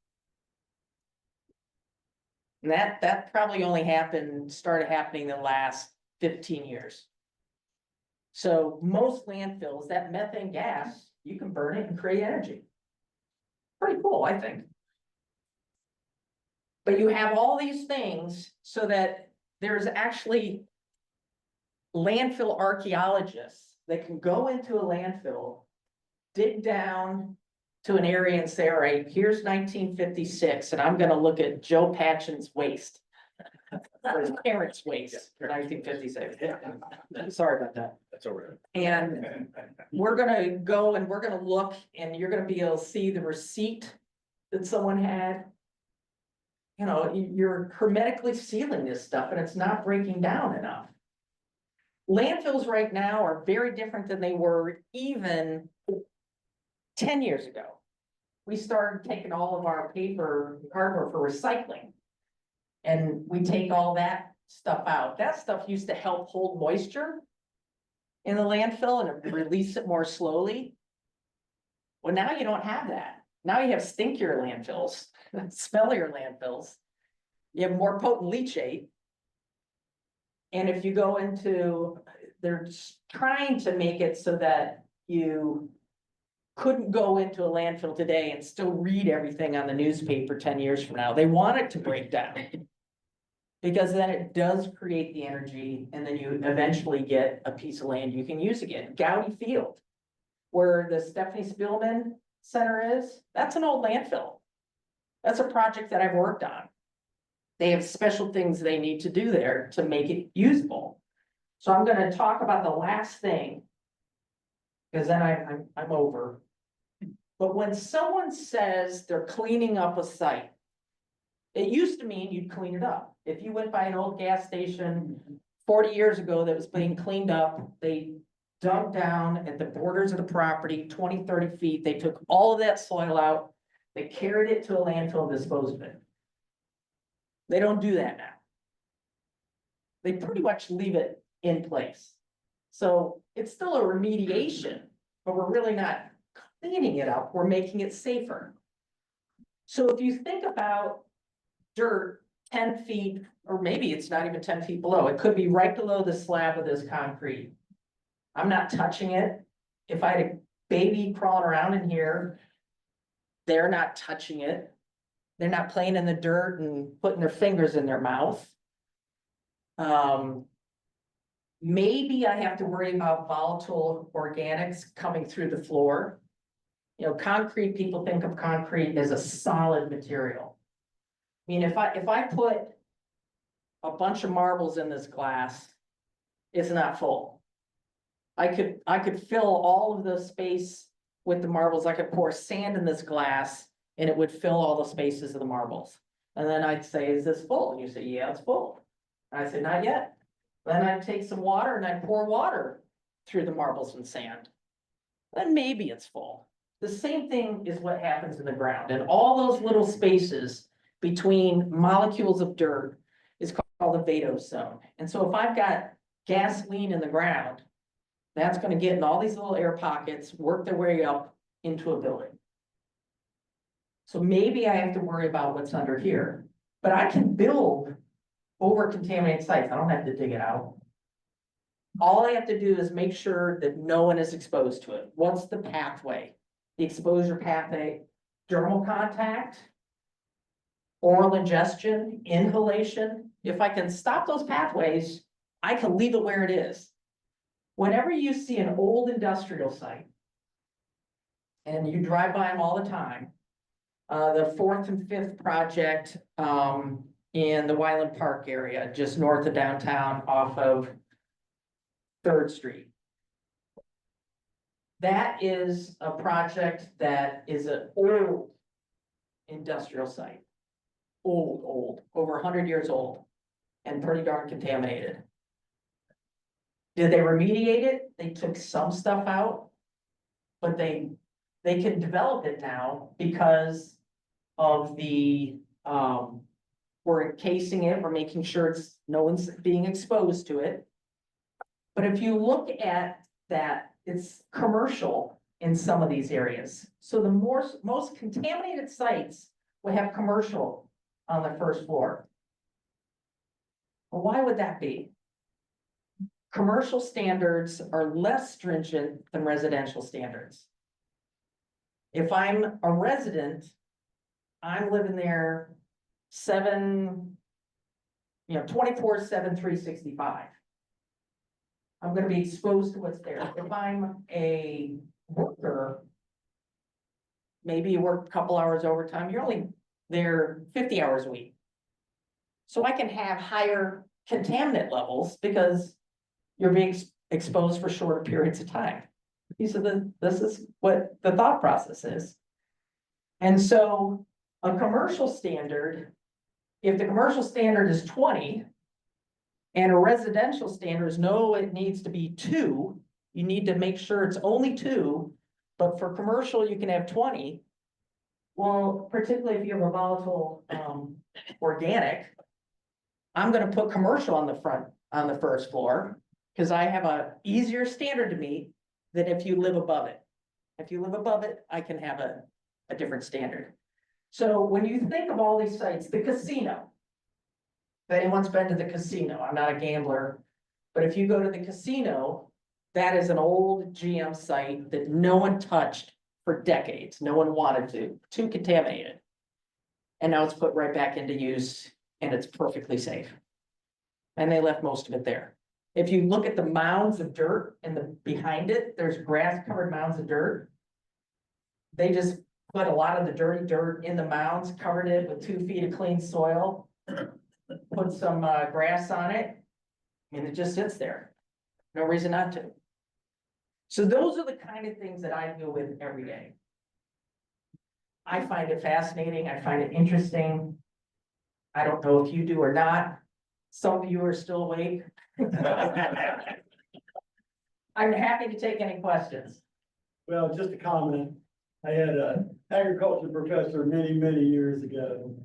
S9: And that probably only started happening in the last 15 years. So most landfills, that methane gas, you can burn it and create energy. Pretty cool, I think. But you have all these things so that there's actually landfill archaeologists that can go into a landfill, dig down to an area and say, all right, here's 1956, and I'm gonna look at Joe Patchen's waste. Or his parents' waste for 1956. Sorry about that.
S1: That's over.
S9: And we're gonna go and we're gonna look and you're gonna be able to see the receipt that someone had. You're hermetically sealing this stuff and it's not breaking down enough. Landfills right now are very different than they were even 10 years ago. We started taking all of our paper and cardboard for recycling. And we take all that stuff out. That stuff used to help hold moisture in the landfill and release it more slowly. Well, now you don't have that. Now you have stinkier landfills, smellier landfills. You have more potent leachate. And if you go into they're trying to make it so that you couldn't go into a landfill today and still read everything on the newspaper 10 years from now. They want it to break down. Because then it does create the energy, and then you eventually get a piece of land you can use again. Gowdy Field, where the Stephanie Spielman Center is, that's an old landfill. That's a project that I've worked on. They have special things they need to do there to make it usable. So I'm gonna talk about the last thing. Because then I'm over. But when someone says they're cleaning up a site, it used to mean you'd clean it up. If you went by an old gas station 40 years ago that was being cleaned up, they dug down at the borders of the property, 20, 30 feet. They took all of that soil out. They carried it to a landfill and disposed of it. They don't do that now. They pretty much leave it in place. So it's still a remediation, but we're really not cleaning it up. We're making it safer. So if you think about dirt 10 feet, or maybe it's not even 10 feet below, it could be right below the slab of this concrete. I'm not touching it. If I had a baby crawling around in here, they're not touching it. They're not playing in the dirt and putting their fingers in their mouth. Maybe I have to worry about volatile organics coming through the floor. You know, concrete, people think of concrete as a solid material. I mean, if I put a bunch of marbles in this glass, it's not full. I could fill all of the space with the marbles. I could pour sand in this glass and it would fill all the spaces of the marbles. And then I'd say, is this full? And you say, yeah, it's full. And I said, not yet. Then I'd take some water and I'd pour water through the marbles and sand. Then maybe it's full. The same thing is what happens in the ground, and all those little spaces between molecules of dirt is called the vadose zone. And so if I've got gasoline in the ground, that's going to get in all these little air pockets, work their way up into a building. So maybe I have to worry about what's under here, but I can build over contaminated sites. I don't have to dig it out. All I have to do is make sure that no one is exposed to it. What's the pathway? The exposure pathway, dermal contact, oral ingestion, inhalation. If I can stop those pathways, I can leave it where it is. Whenever you see an old industrial site, and you drive by them all the time, the 4th and 5th project in the Wyland Park area, just north of downtown off of 3rd Street. That is a project that is an old industrial site. Old, over 100 years old and pretty darn contaminated. Did they remediate it? They took some stuff out, but they can develop it now because of the, we're encasing it, we're making sure no one's being exposed to it. But if you look at that, it's commercial in some of these areas. So the most contaminated sites will have commercial on the first floor. Well, why would that be? Commercial standards are less stringent than residential standards. If I'm a resident, I'm living there 24/7, 365. I'm gonna be exposed to what's there. If I'm a worker, maybe you work a couple hours overtime, you're only there 50 hours a week. So I can have higher contaminant levels because you're being exposed for shorter periods of time. This is what the thought process is. And so a commercial standard, if the commercial standard is 20, and a residential standard is no, it needs to be 2. You need to make sure it's only 2, but for commercial, you can have 20. Well, particularly if you have a volatile organic, I'm gonna put commercial on the first floor, because I have a easier standard to meet than if you live above it. If you live above it, I can have a different standard. So when you think of all these sites, the casino. If anyone's been to the casino, I'm not a gambler. But if you go to the casino, that is an old GM site that no one touched for decades. No one wanted to, too contaminated. And now it's put right back into use and it's perfectly safe. And they left most of it there. If you look at the mounds of dirt and behind it, there's grass covered mounds of dirt. They just put a lot of the dirty dirt in the mounds, covered it with 2 feet of clean soil. Put some grass on it. And it just sits there. No reason not to. So those are the kind of things that I deal with every day. I find it fascinating. I find it interesting. I don't know if you do or not. Some of you are still awake. I'm happy to take any questions.
S10: Well, just a comment. I had an agriculture professor many years ago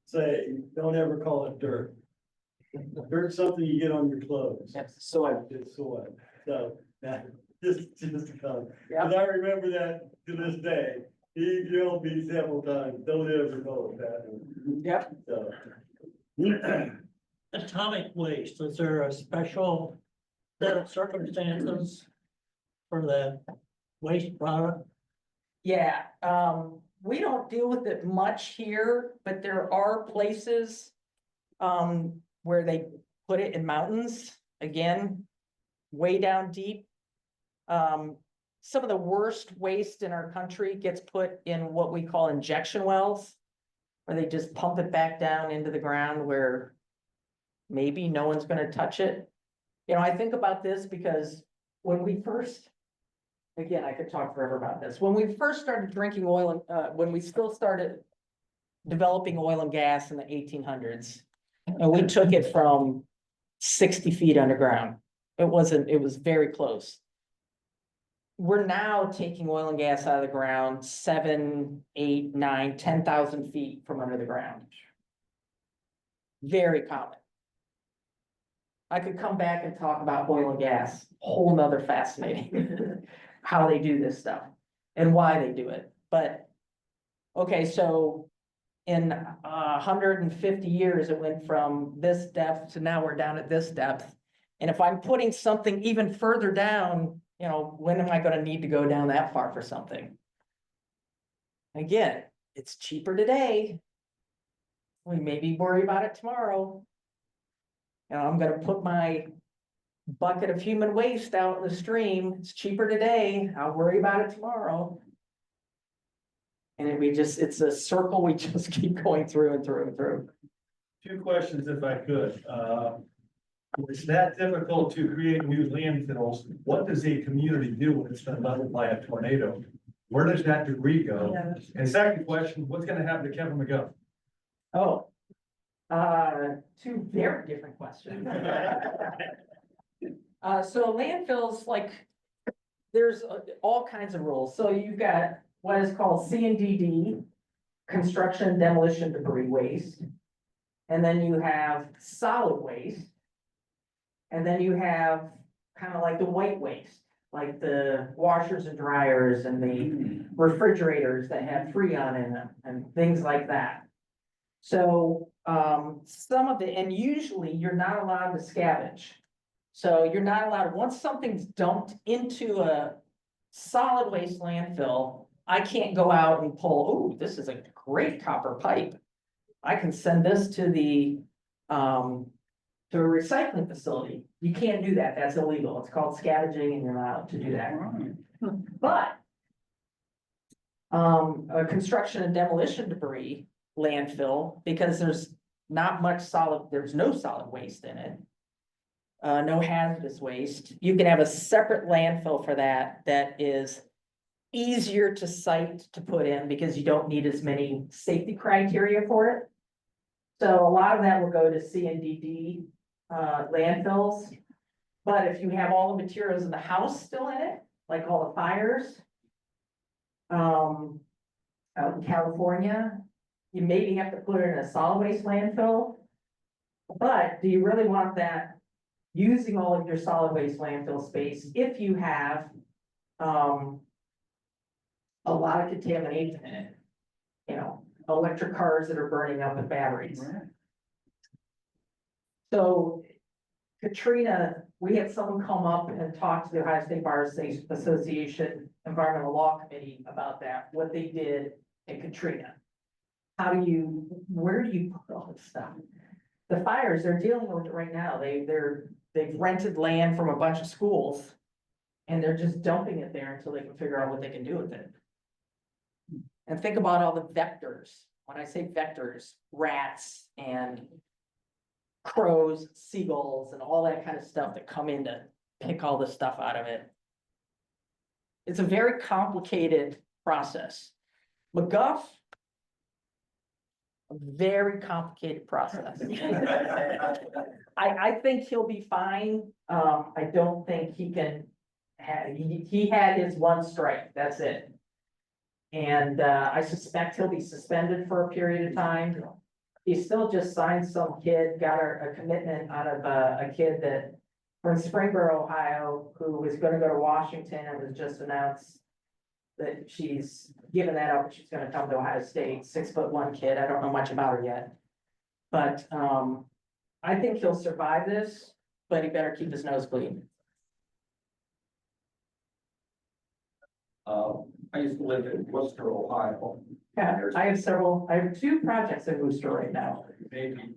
S10: say, don't ever call it dirt. Dirt's something you get on your clothes.
S9: Yes, soil.
S10: It's soil. So, just a comment.
S9: Yeah.
S10: But I remember that to this day. He yelled me several times, don't ever call it that.
S9: Yep.
S10: So.
S8: Atomic waste, is there a special set of circumstances for that waste product?
S9: Yeah, we don't deal with it much here, but there are places where they put it in mountains, again, way down deep. Some of the worst waste in our country gets put in what we call injection wells, where they just pump it back down into the ground where maybe no one's gonna touch it. You know, I think about this because when we first, again, I could talk forever about this. When we first started drinking oil, and when we still started developing oil and gas in the 1800s, and we took it from 60 feet underground. It was very close. We're now taking oil and gas out of the ground 7, 8, 9, 10,000 feet from under the ground. Very common. I could come back and talk about oil and gas, whole nother fascinating, how they do this stuff and why they do it. But, okay, so in 150 years, it went from this depth to now we're down at this depth. And if I'm putting something even further down, you know, when am I gonna need to go down that far for something? Again, it's cheaper today. We maybe worry about it tomorrow. You know, I'm gonna put my bucket of human waste out in the stream. It's cheaper today. I'll worry about it tomorrow. And it's a circle we just keep going through and through and through.
S13: 2 questions if I could. It's that difficult to create new landfills. What does a community do when it's been leveled by a tornado? Where does that debris go? And second question, what's gonna happen to Kevin McGo?
S9: Oh. 2 very different questions. So landfills, like, there's all kinds of rules. So you've got what is called CNDD, construction demolition debris waste. And then you have solid waste. And then you have kind of like the white waste, like the washers and dryers and the refrigerators that have Freon in them and things like that. So some of it, and usually you're not allowed to scavenge. So you're not allowed, once something's dumped into a solid waste landfill, I can't go out and pull, oh, this is a great copper pipe. I can send this to a recycling facility. You can't do that. That's illegal. It's called scavenging and you're not allowed to do that. But a construction and demolition debris landfill, because there's not much there's no solid waste in it. No hazardous waste. You can have a separate landfill for that is easier to site to put in because you don't need as many safety criteria for it. So a lot of that will go to CNDD landfills. But if you have all the materials in the house still in it, like all the fires, out in California, you maybe have to put it in a solid waste landfill. But do you really want that using all of your solid waste landfill space if you have a lot of contamination in it? You know, electric cars that are burning up with batteries. So Katrina we had someone come up and talk to the Ohio State Bar Association Environmental Law Committee about that, what they did in Katrina. Where do you put all this stuff? The fires, they're dealing with it right now. They've rented land from a bunch of schools. And they're just dumping it there until they can figure out what they can do with it. And think about all the vectors. When I say vectors, rats and crows, seagulls, and all that kind of stuff that come in to pick all this stuff out of it. It's a very complicated process. McGuff, a very complicated process. I think he'll be fine. I don't think he can he had his one strike, that's it. And I suspect he'll be suspended for a period of time. He still just signed some kid, got a commitment out of a kid that from Springboro, Ohio, who was gonna go to Washington and was just announced that she's given that up, she's gonna come to Ohio State, 6'1" kid, I don't know much about her yet. But I think he'll survive this, but he better keep his nose clean.
S8: I used to live in Worcester, Ohio.
S9: Yeah, I have 2 projects in Worcester right now.
S8: Maybe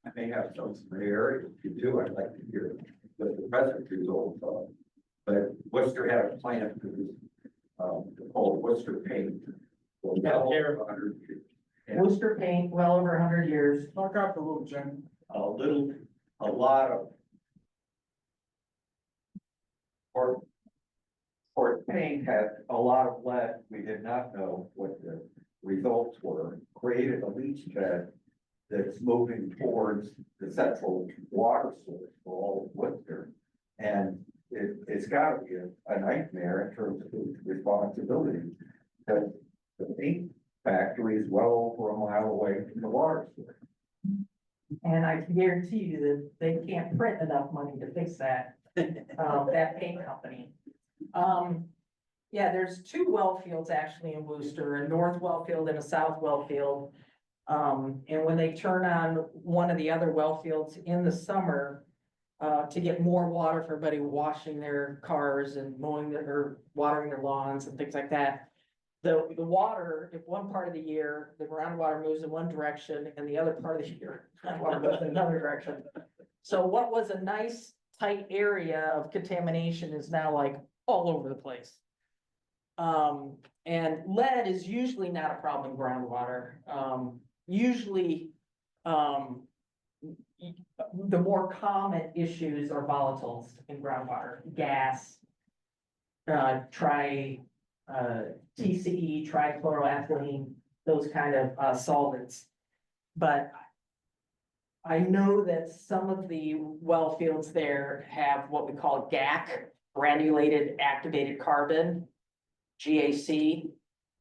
S8: I may have some familiarity. If you do, I'd like to hear what the present result of. But Worcester had a plan to called Worcester Paint. For well over 100 years. And
S9: Worcester paint, well over 100 years.
S13: Talk out the little Jim.
S8: a lot of Fort Payne had a lot of lead. We did not know what the results were. Created a leach bed that's moving towards the central water source for all of Worcester. And it's got to be a nightmare in terms of responsibility. Because the paint factory is well over a mile away from the water source.
S9: And I can guarantee you that they can't print enough money to fix that, that paint company. Yeah, there's 2 well fields actually in Worcester, a north well field and a south well field. And when they turn on one of the other well fields in the summer, to get more water for everybody washing their cars and or watering their lawns and things like that. The water, if one part of the year, the groundwater moves in one direction and the other part of the year, groundwater goes in another direction. So what was a nice tight area of contamination is now like all over the place. And lead is usually not a problem in groundwater. Usually, the more common issues are volatiles in groundwater, gas, TCE, trichloroethylene, those kind of solvents. But I know that some of the well fields there have what we call GAC, granulated activated carbon, GAC,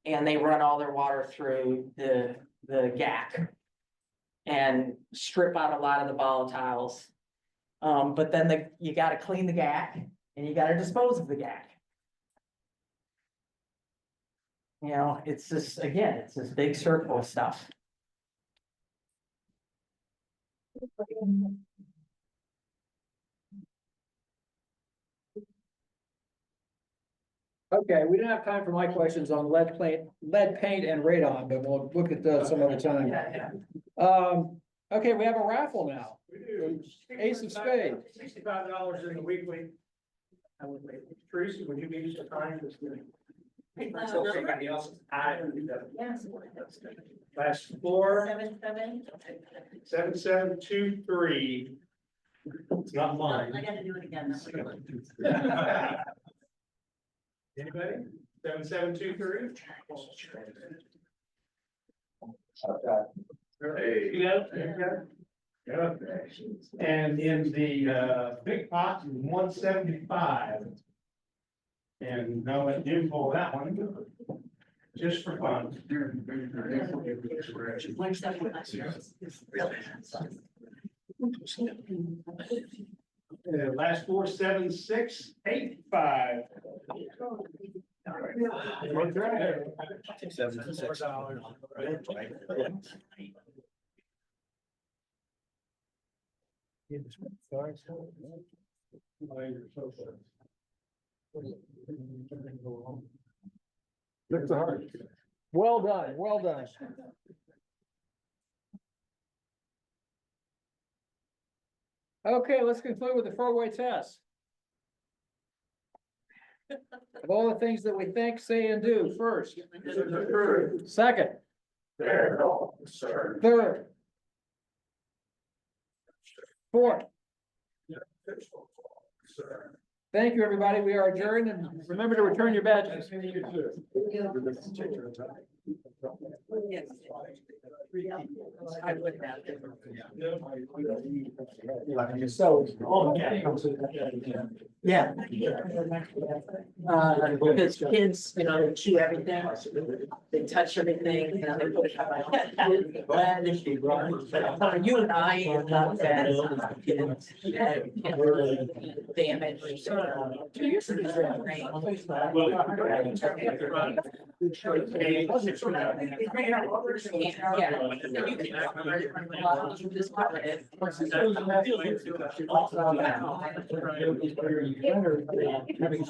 S9: and they run all their water through the GAC and strip out a lot of the volatiles. But then you gotta clean the GAC and you gotta dispose of the GAC. You know, it's this, again, it's this big circle of stuff.
S6: Okay, we don't have time for my questions on lead paint and radon, but we'll look at those some other time. Okay, we have a raffle now.
S3: We do.
S6: Ace of spades.
S3: $65 in the weekly. Teresa, would you give us a time? So everybody else is
S5: Yes.
S3: Last 4,
S5: 7-7.
S3: 7723. It's not mine.
S5: I gotta do it again.
S3: Anybody? 7723?
S8: Hey.
S3: Yeah. And in the big pot, 175. And now let Jim pull that one, just for fun. Last 4, 7, 6, 8, 5.
S6: Lift the heart. Well done, well done. Okay, let's conclude with the four-way test. Of all the things that we think, say, and do, first. Second. Third. Fourth. Thank you, everybody. We are adjourned, and remember to return your badges.
S9: So. Yeah. Because kids, you know, they chew everything, they touch everything, you know, they put it on my head. But you and I are not bad kids. Damage. 2 years ago. Yeah.